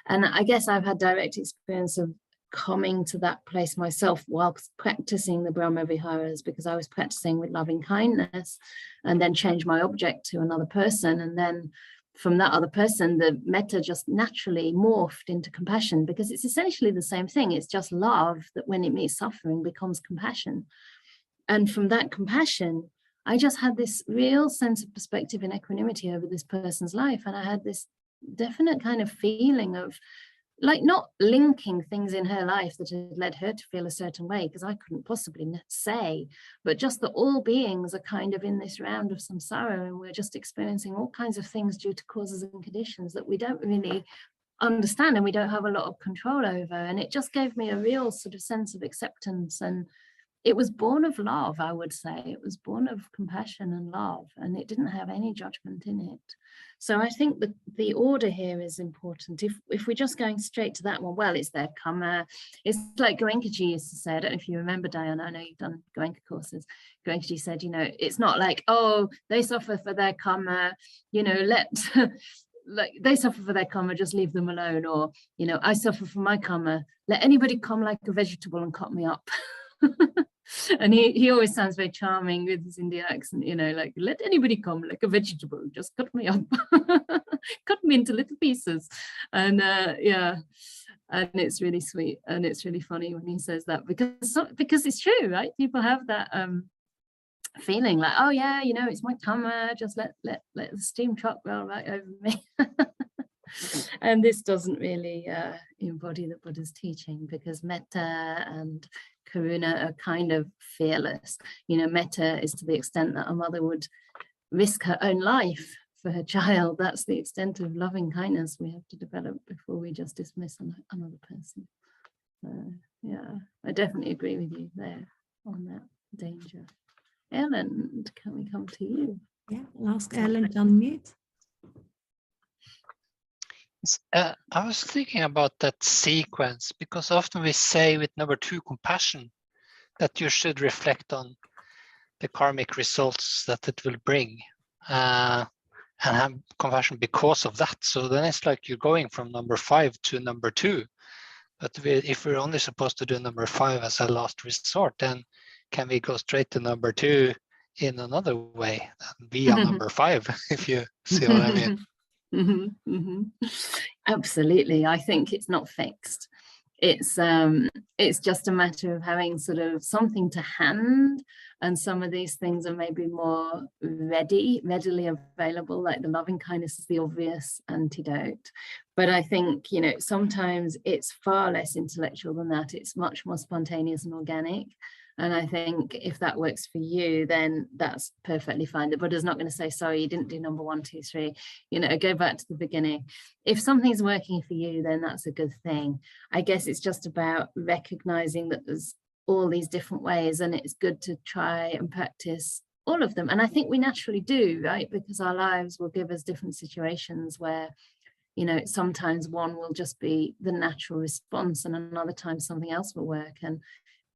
And I guess I've had direct experience of coming to that place myself whilst practicing the Brahma Viharas, because I was practicing with loving kindness and then changed my object to another person. And then from that other person, the metta just naturally morphed into compassion, because it's essentially the same thing. It's just love that when it meets suffering becomes compassion. And from that compassion, I just had this real sense of perspective and equanimity over this person's life. And I had this definite kind of feeling of, like, not linking things in her life that had led her to feel a certain way, because I couldn't possibly say, but just that all beings are kind of in this round of samsara, and we're just experiencing all kinds of things due to causes and conditions that we don't really understand and we don't have a lot of control over. And it just gave me a real sort of sense of acceptance, and it was born of love, I would say. It was born of compassion and love, and it didn't have any judgment in it. So I think that the order here is important. If we're just going straight to that one, well, it's their Khamma. It's like Goenkaji used to say, I don't know if you remember, Diana, I know you've done Goenka courses. Goenkaji said, it's not like, oh, they suffer for their Khamma, like they suffer for their Khamma, just leave them alone. Or, I suffer for my Khamma, let anybody come like a vegetable and cut me up. And he always sounds very charming with his Indian accent, like, let anybody come like a vegetable, just cut me up, cut me into little pieces. And and it's really sweet, and it's really funny when he says that, because it's true, right? People have that feeling like, oh yeah, it's my Khamma, just let the steam truck roll right over me. And this doesn't really embody the Buddha's teaching, because metta and karuna are kind of fearless. Metta is to the extent that a mother would risk her own life for her child. That's the extent of loving kindness we have to develop before we just dismiss another person. Yeah, I definitely agree with you there on that danger. Ellen, can we come to you? Yeah, I'll ask Ellen to unmute. I was thinking about that sequence, because often we say with number 2, compassion, that you should reflect on the karmic results that it will bring and have compassion because of that. So then it's like you're going from number 5 to number 2. But if we're only supposed to do number 5 as a last resort, then can we go straight to number 2 in another way and be on number 5, if you see what I mean? Absolutely. I think it's not fixed. It's just a matter of having sort of something to hand, and some of these things are maybe more readily available, like the loving kindness is the obvious antidote. But I think, sometimes it's far less intellectual than that. It's much more spontaneous and organic. And I think if that works for you, then that's perfectly fine. The Buddha's not going to say, sorry, you didn't do number 1, 2, 3, go back to the beginning. If something's working for you, then that's a good thing. I guess it's just about recognizing that there's all these different ways, and it's good to try and practice all of them. And I think we naturally do, right? Because our lives will give us different situations where, sometimes one will just be the natural response, and another time something else will work. And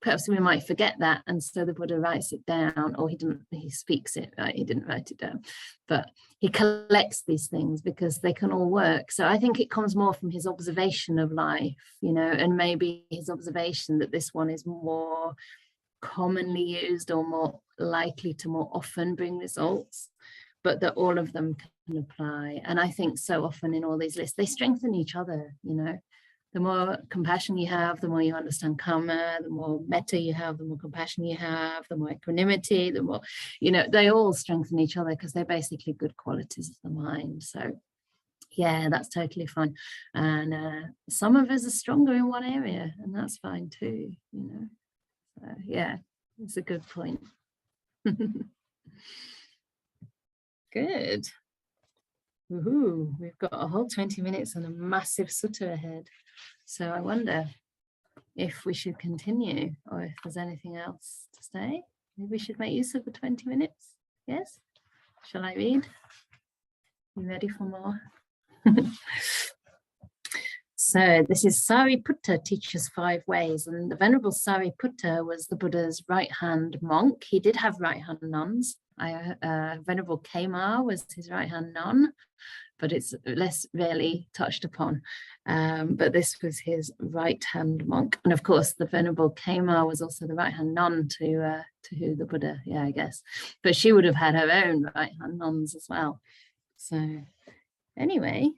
perhaps we might forget that, and so the Buddha writes it down, or he speaks it, right? He didn't write it down, but he collects these things because they can all work. So I think it comes more from his observation of life, and maybe his observation that this one is more commonly used or more likely to more often bring results, but that all of them can apply. And I think so often in all these lists, they strengthen each other, The more compassion you have, the more you understand Khamma, the more metta you have, the more compassion you have, the more equanimity, the more, they all strengthen each other because they're basically good qualities of the mind. So yeah, that's totally fine. And some of us are stronger in one area, and that's fine too, So yeah, it's a good point. Good. Woohoo, we've got a whole 20 minutes and a massive sutta ahead. So I wonder if we should continue or if there's anything else to say. Maybe we should make use of the 20 minutes. Yes? Shall I read? You ready for more? So this is Sariputta teaches 5 ways, and the Venerable Sariputta was the Buddha's right-hand monk. He did have right-hand nuns. Venerable Khamma was his right-hand nun, but it's less rarely touched upon. But this was his right-hand monk. And of course, the Venerable Khamma was also the right-hand nun to who the Buddha, yeah, I guess. But she would have had her own right-hand nuns as well. So anyway,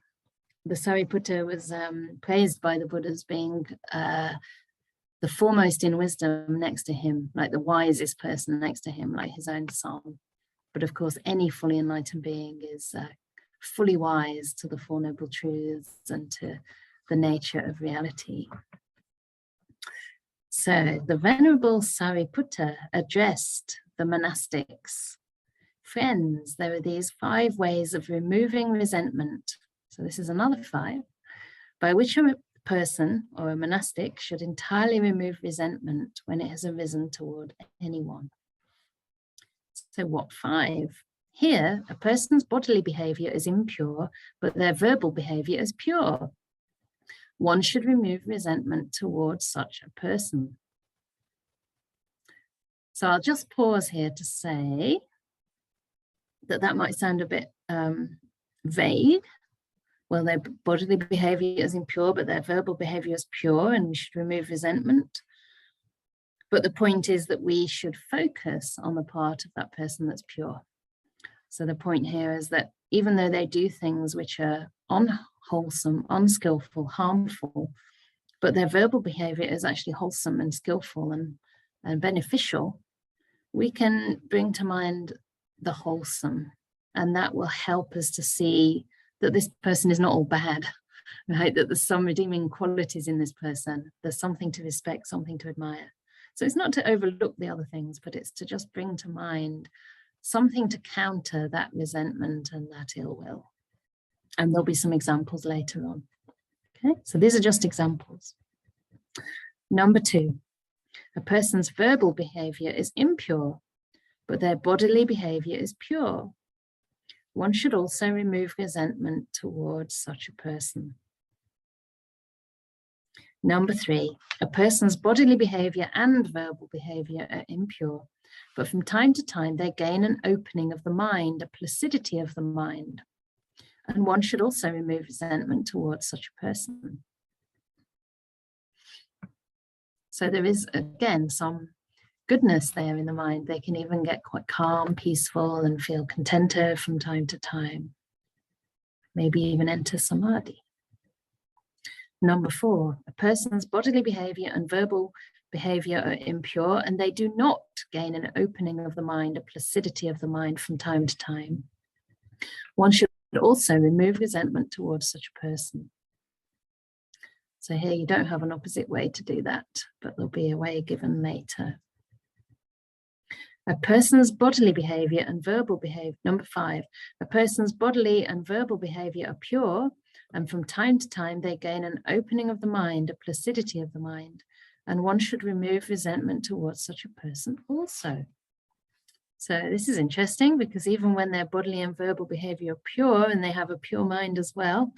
the Sariputta was praised by the Buddha as being the foremost in wisdom next to him, like the wisest person next to him, like his own son. But of course, any fully enlightened being is fully wise to the Four Noble Truths and to the nature of reality. So the Venerable Sariputta addressed the monastics. Friends, there are these 5 ways of removing resentment. So this is another 5, by which a person or a monastic should entirely remove resentment when it has arisen toward anyone. So what 5? Here, a person's bodily behavior is impure, but their verbal behavior is pure. One should remove resentment towards such a person. So I'll just pause here to say that might sound a bit vague. Well, their bodily behavior is impure, but their verbal behavior is pure, and we should remove resentment. But the point is that we should focus on the part of that person that's pure. So the point here is that even though they do things which are unwholesome, unskillful, harmful, but their verbal behavior is actually wholesome and skillful and beneficial, we can bring to mind the wholesome, and that will help us to see that this person is not all bad, right? That there's some redeeming qualities in this person. There's something to respect, something to admire. So it's not to overlook the other things, but it's to just bring to mind something to counter that resentment and that ill will. And there'll be some examples later on. Okay, so these are just examples. Number 2, a person's verbal behavior is impure, but their bodily behavior is pure. One should also remove resentment towards such a person. Number 3, a person's bodily behavior and verbal behavior are impure, but from time to time they gain an opening of the mind, a placidity of the mind. And one should also remove resentment towards such a person. So there is, again, some goodness there in the mind. They can even get quite calm, peaceful, and feel contented from time to time. Maybe even enter samadhi. Number 4, a person's bodily behavior and verbal behavior are impure, and they do not gain an opening of the mind, a placidity of the mind from time to time. One should also remove resentment towards such a person. So here you don't have an opposite way to do that, but there'll be a way given later. A person's bodily behavior and verbal behavior, number 5, a person's bodily and verbal behavior are pure, and from time to time they gain an opening of the mind, a placidity of the mind, and one should remove resentment towards such a person also. So this is interesting, because even when their bodily and verbal behavior are pure and they have a pure mind as well,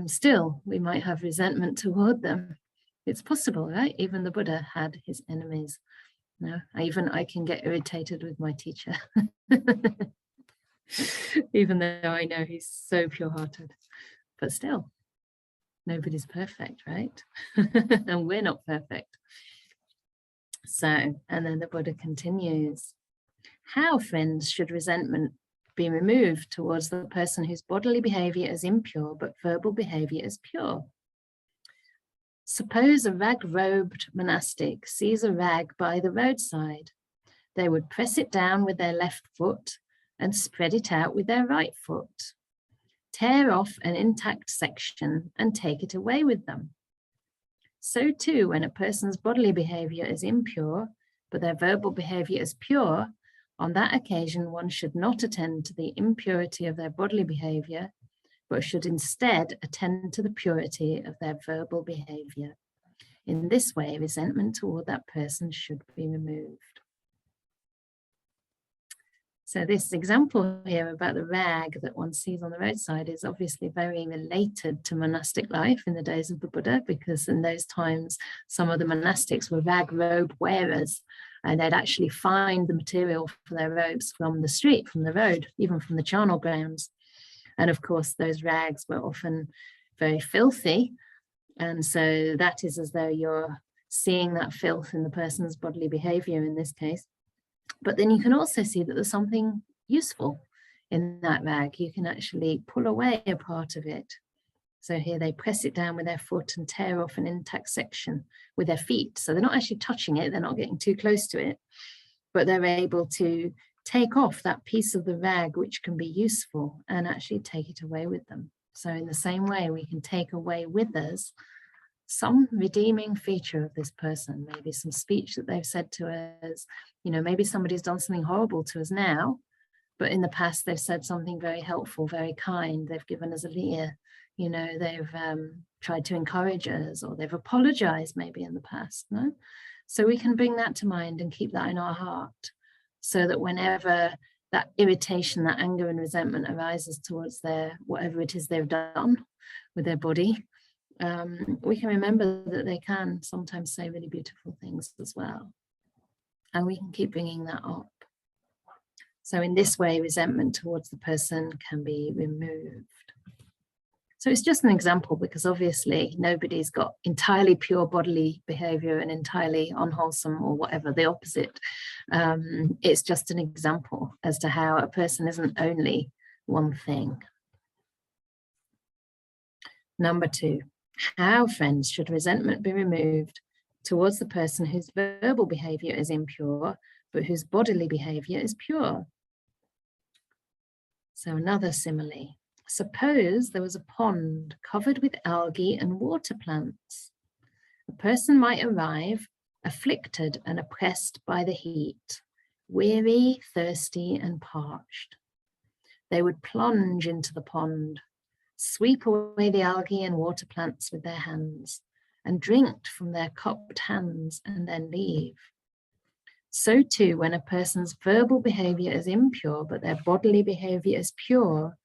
still we might have resentment toward them. It's possible, right? Even the Buddha had his enemies. No, even I can get irritated with my teacher, even though I know he's so pure-hearted. But still, nobody's perfect, right? And we're not perfect. So, and then the Buddha continues. How, friends, should resentment be removed towards the person whose bodily behavior is impure, but verbal behavior is pure? Suppose a rag-robed monastic sees a rag by the roadside. They would press it down with their left foot and spread it out with their right foot, tear off an intact section and take it away with them. So too, when a person's bodily behavior is impure, but their verbal behavior is pure, on that occasion one should not attend to the impurity of their bodily behavior, but should instead attend to the purity of their verbal behavior. In this way, resentment toward that person should be removed. So this example here about the rag that one sees on the roadside is obviously very related to monastic life in the days of the Buddha, because in those times, some of the monastics were rag robe wearers, and they'd actually find the material for their robes from the street, from the road, even from the charnel grounds. And of course, those rags were often very filthy. And so that is as though you're seeing that filth in the person's bodily behavior in this case. But then you can also see that there's something useful in that rag. You can actually pull away a part of it. So here they press it down with their foot and tear off an intact section with their feet. So they're not actually touching it, they're not getting too close to it, but they're able to take off that piece of the rag which can be useful and actually take it away with them. So in the same way, we can take away with us some redeeming feature of this person, maybe some speech that they've said to us, you know, maybe somebody's done something horrible to us now, but in the past they've said something very helpful, very kind, they've given us a ear, you know, they've tried to encourage us, or they've apologized maybe in the past, no? So we can bring that to mind and keep that in our heart, so that whenever that irritation, that anger and resentment arises towards their, whatever it is they've done with their body, we can remember that they can sometimes say really beautiful things as well. And we can keep bringing that up. So in this way, resentment towards the person can be removed. So it's just an example, because obviously nobody's got entirely pure bodily behavior and entirely unwholesome or whatever, the opposite. It's just an example as to how a person isn't only one thing. Number 2, how, friends, should resentment be removed towards the person whose verbal behavior is impure, but whose bodily behavior is pure? So another simile. Suppose there was a pond covered with algae and water plants. A person might arrive afflicted and oppressed by the heat, weary, thirsty, and parched. They would plunge into the pond, sweep away the algae and water plants with their hands, and drink from their cupped hands and then leave. So too, when a person's verbal behavior is impure, but their bodily behavior is pure,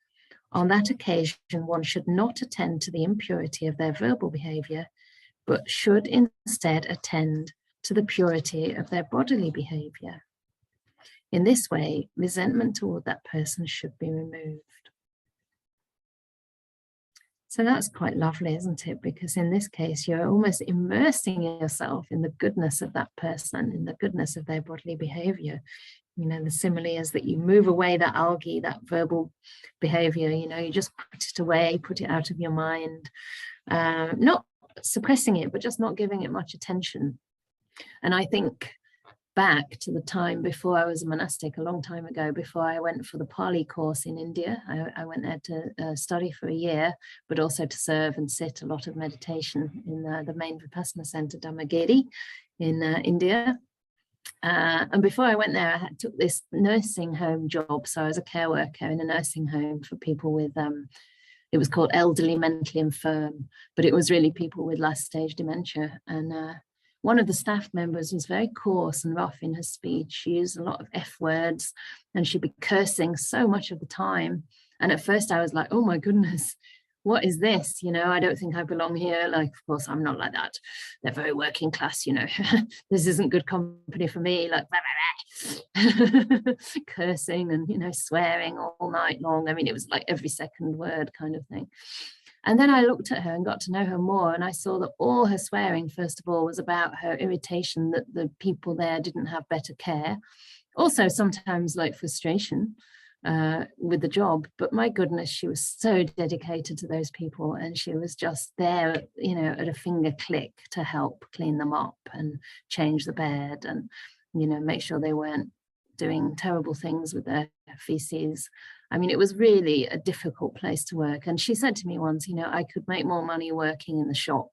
on that occasion, one should not attend to the impurity of their verbal behavior, but should instead attend to the purity of their bodily behavior. In this way, resentment toward that person should be removed. So that's quite lovely, isn't it? Because in this case, you're almost immersing yourself in the goodness of that person, in the goodness of their bodily behavior. You know, the simile is that you move away that algae, that verbal behavior, you know, you just put it away, put it out of your mind, not suppressing it, but just not giving it much attention. And I think back to the time before I was a monastic, a long time ago, before I went for the Pali course in India. I went there to study for a year, but also to serve and sit a lot of meditation in the main Vipassana center, Dhammagiri, in India. And before I went there, I took this nursing home job. So I was a care worker in a nursing home for people with, it was called elderly mentally infirm, but it was really people with last stage dementia. And one of the staff members was very coarse and rough in her speech. She used a lot of F words and she'd be cursing so much of the time. And at first I was like, oh my goodness, what is this? You know, I don't think I belong here. Like, of course, I'm not like that. They're very working class, you know. This isn't good company for me. Like, blah, blah, blah. Cursing and, you know, swearing all night long. I mean, it was like every second word kind of thing. And then I looked at her and got to know her more. And I saw that all her swearing, first of all, was about her irritation that the people there didn't have better care. Also, sometimes like frustration with the job, but my goodness, she was so dedicated to those people, and she was just there, you know, at a finger click to help clean them up and change the bed and, you know, make sure they weren't doing terrible things with their feces. I mean, it was really a difficult place to work. And she said to me once, you know, I could make more money working in the shop,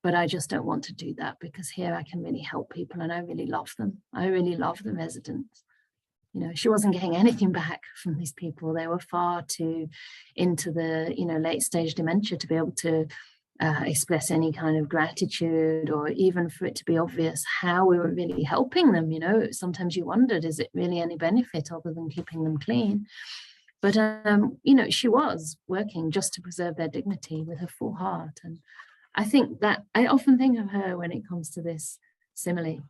but I just don't want to do that, because here I can really help people and I really love them. I really love the residents. You know, she wasn't getting anything back from these people. They were far too into the, you know, late stage dementia to be able to express any kind of gratitude, or even for it to be obvious how we were really helping them. You know, sometimes you wondered, is it really any benefit other than keeping them clean? But, you know, she was working just to preserve their dignity with her full heart. And I think that I often think of her when it comes to this simile,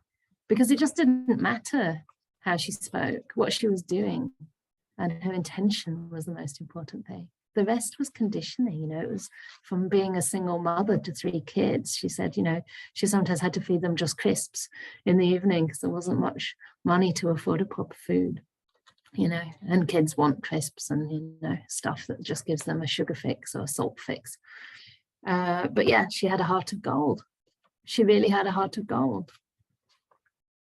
because it just didn't matter how she spoke, what she was doing, and her intention was the most important thing. The rest was conditioning. You know, it was from being a single mother to 3 kids. She said, you know, she sometimes had to feed them just crisps in the evening because there wasn't much money to afford a proper food, you know, and kids want crisps and, you know, stuff that just gives them a sugar fix or a salt fix. But yeah, she had a heart of gold. She really had a heart of gold.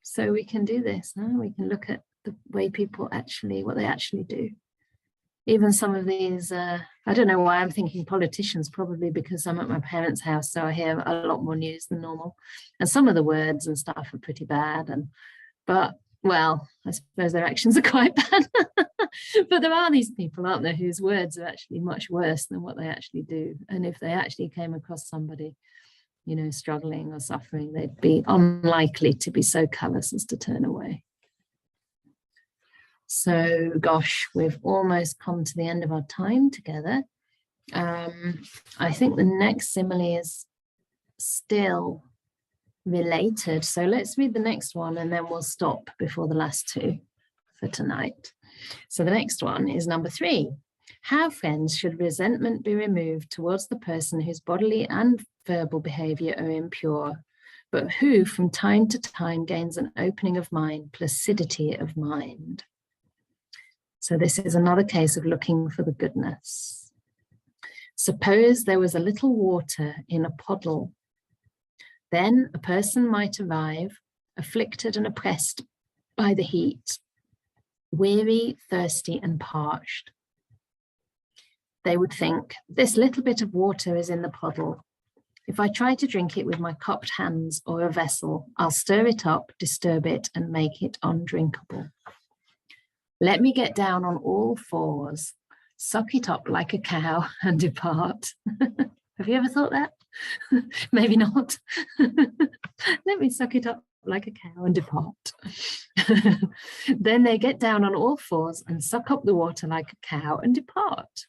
So we can do this. Huh? We can look at the way people actually, what they actually do. Even some of these, I don't know why I'm thinking politicians, probably because I'm at my parents' house, so I hear a lot more news than normal. And some of the words and stuff are pretty bad. But, well, I suppose their actions are quite bad. But there are these people, aren't there, whose words are actually much worse than what they actually do. And if they actually came across somebody, you know, struggling or suffering, they'd be unlikely to be so callous as to turn away. So, gosh, we've almost come to the end of our time together. I think the next simile is still related. So let's read the next one and then we'll stop before the last 2 for tonight. So the next one is number 3. How, friends, should resentment be removed towards the person whose bodily and verbal behavior are impure, but who from time to time gains an opening of mind, placidity of mind? So this is another case of looking for the goodness. Suppose there was a little water in a puddle. Then a person might arrive, afflicted and oppressed by the heat, weary, thirsty, and parched. They would think, this little bit of water is in the puddle. If I try to drink it with my cupped hands or a vessel, I'll stir it up, disturb it, and make it undrinkable. Let me get down on all 4s, suck it up like a cow and depart. Have you ever thought that? Maybe not. Let me suck it up like a cow and depart. Then they get down on all 4s and suck up the water like a cow and depart.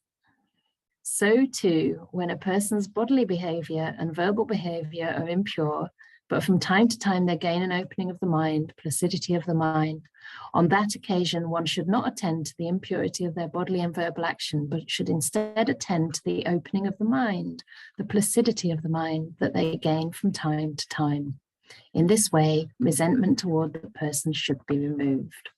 So too, when a person's bodily behavior and verbal behavior are impure, but from time to time they gain an opening of the mind, placidity of the mind. On that occasion, one should not attend to the impurity of their bodily and verbal action, but should instead attend to the opening of the mind, the placidity of the mind that they gain from time to time. In this way, resentment toward the person should be removed.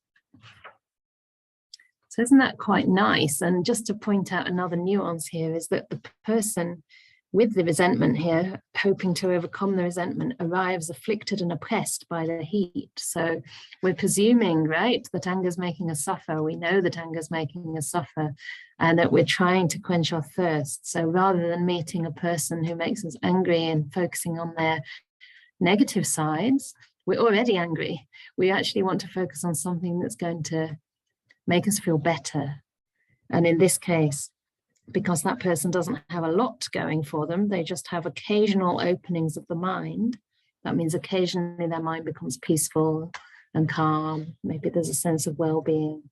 So isn't that quite nice? And just to point out another nuance here is that the person with the resentment here, hoping to overcome the resentment, arrives afflicted and oppressed by the heat. So we're presuming, right, that anger is making us suffer. We know that anger is making us suffer and that we're trying to quench our thirst. So rather than meeting a person who makes us angry and focusing on their negative sides, we're already angry. We actually want to focus on something that's going to make us feel better. And in this case, because that person doesn't have a lot going for them, they just have occasional openings of the mind. That means occasionally their mind becomes peaceful and calm. Maybe there's a sense of well-being.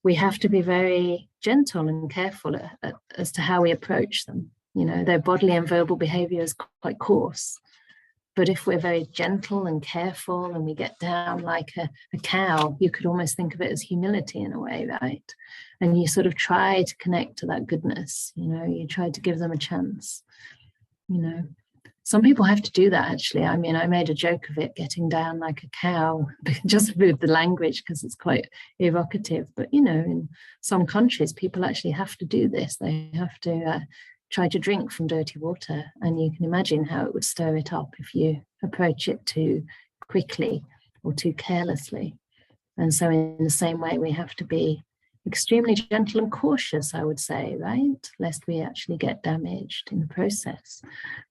We have to be very gentle and careful as to how we approach them. You know, their bodily and verbal behavior is quite coarse. But if we're very gentle and careful and we get down like a cow, you could almost think of it as humility in a way, right? And you sort of try to connect to that goodness, you know, you try to give them a chance, you know. Some people have to do that, actually. I mean, I made a joke of it, getting down like a cow, just with the language, because it's quite evocative. But, you know, in some countries, people actually have to do this. They have to try to drink from dirty water, and you can imagine how it would stir it up if you approach it too quickly or too carelessly. And so in the same way, we have to be extremely gentle and cautious, I would say, right? Lest we actually get damaged in the process.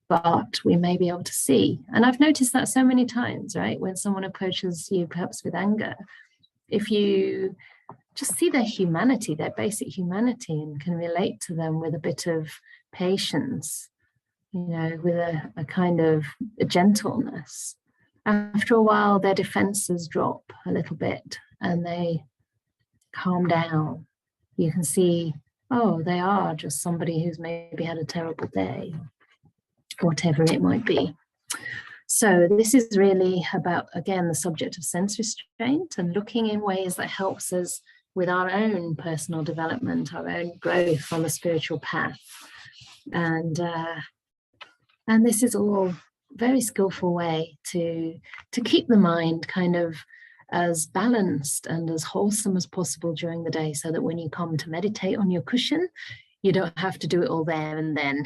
But we may be able to see. And I've noticed that so many times, right? When someone approaches you perhaps with anger, if you just see their humanity, their basic humanity, and can relate to them with a bit of patience, you know, with a kind of a gentleness, after a while their defenses drop a little bit and they calm down. You can see, oh, they are just somebody who's maybe had a terrible day, whatever it might be. So this is really about, again, the subject of sense restraint and looking in ways that helps us with our own personal development, our own growth on the spiritual path. And this is all very skillful way to keep the mind kind of as balanced and as wholesome as possible during the day, so that when you come to meditate on your cushion, you don't have to do it all there and then.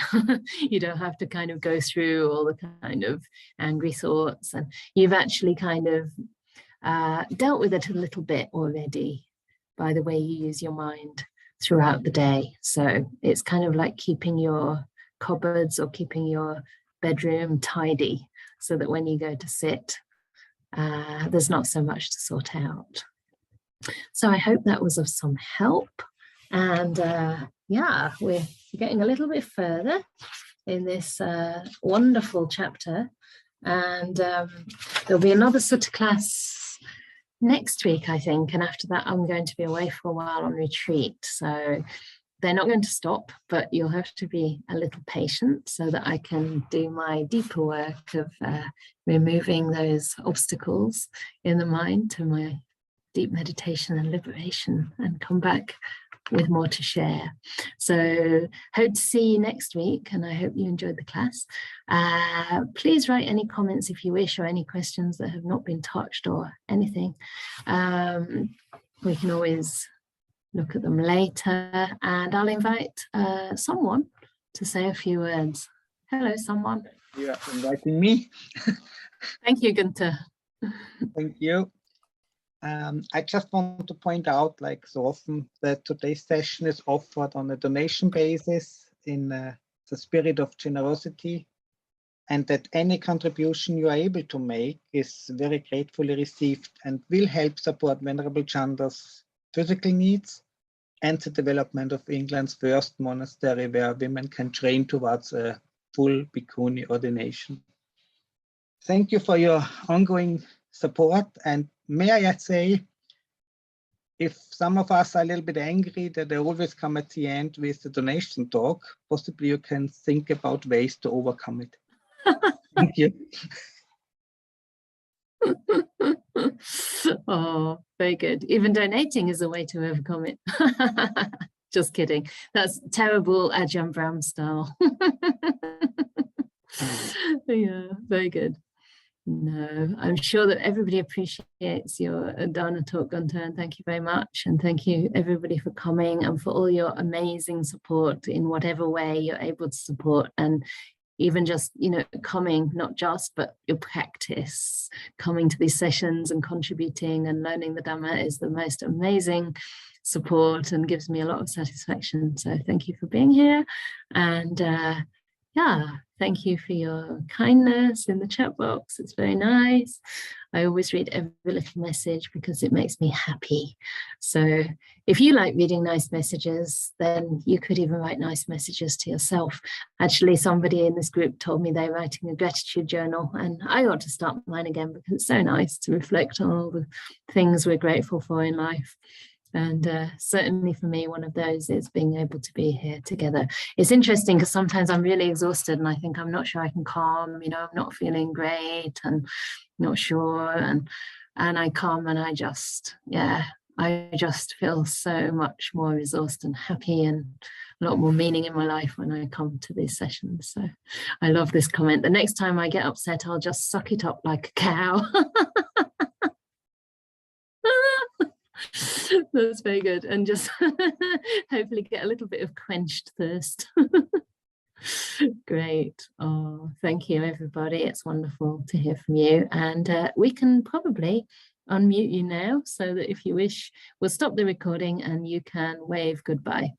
You don't have to kind of go through all the kind of angry thoughts, and you've actually kind of dealt with it a little bit already by the way you use your mind throughout the day. So it's kind of like keeping your cupboards or keeping your bedroom tidy, so that when you go to sit, there's not so much to sort out. So I hope that was of some help. And yeah, we're getting a little bit further in this wonderful chapter. And there'll be another Sutta class next week, I think. And after that, I'm going to be away for a while on retreat. So they're not going to stop, but you'll have to be a little patient so that I can do my deeper work of removing those obstacles in the mind to my deep meditation and liberation, and come back with more to share. So hope to see you next week, and I hope you enjoyed the class. Please write any comments if you wish, or any questions that have not been touched or anything. We can always look at them later, and I'll invite someone to say a few words. Hello, someone. You are inviting me. Thank you, Gunther. Thank you. I just want to point out, like so often, that today's session is offered on a donation basis in the spirit of generosity, and that any contribution you are able to make is very gratefully received and will help support Venerable Canda's physical needs and the development of England's first monastery where women can train towards a full bhikkhuni ordination. Thank you for your ongoing support, and may I say, if some of us are a little bit angry that I always come at the end with the donation talk, possibly you can think about ways to overcome it. Thank you. Oh, very good. Even donating is a way to overcome it. Just kidding. That's terrible Ajahn Brahm style. Yeah, very good. No, I'm sure that everybody appreciates your Dharna talk, Gunther, and thank you very much. And thank you everybody for coming and for all your amazing support in whatever way you're able to support. And even just, you know, coming, not just, but your practice, coming to these sessions and contributing and learning the Dhamma is the most amazing support and gives me a lot of satisfaction. So thank you for being here. And yeah, thank you for your kindness in the chat box. It's very nice. I always read every little message because it makes me happy. So if you like reading nice messages, then you could even write nice messages to yourself. Actually, somebody in this group told me they're writing a gratitude journal, and I ought to start mine again because it's so nice to reflect on all the things we're grateful for in life. And certainly for me, one of those is being able to be here together. It's interesting because sometimes I'm really exhausted and I think I'm not sure I can calm, you know, I'm not feeling great and not sure. And I come and I just feel so much more resourced and happy and a lot more meaning in my life when I come to these sessions. So I love this comment. The next time I get upset, I'll just suck it up like a cow. That's very good, and just hopefully get a little bit of quenched thirst. Great. Oh, thank you everybody, it's wonderful to hear from you, and we can probably unmute you now so that if you wish, we'll stop the recording and you can wave goodbye.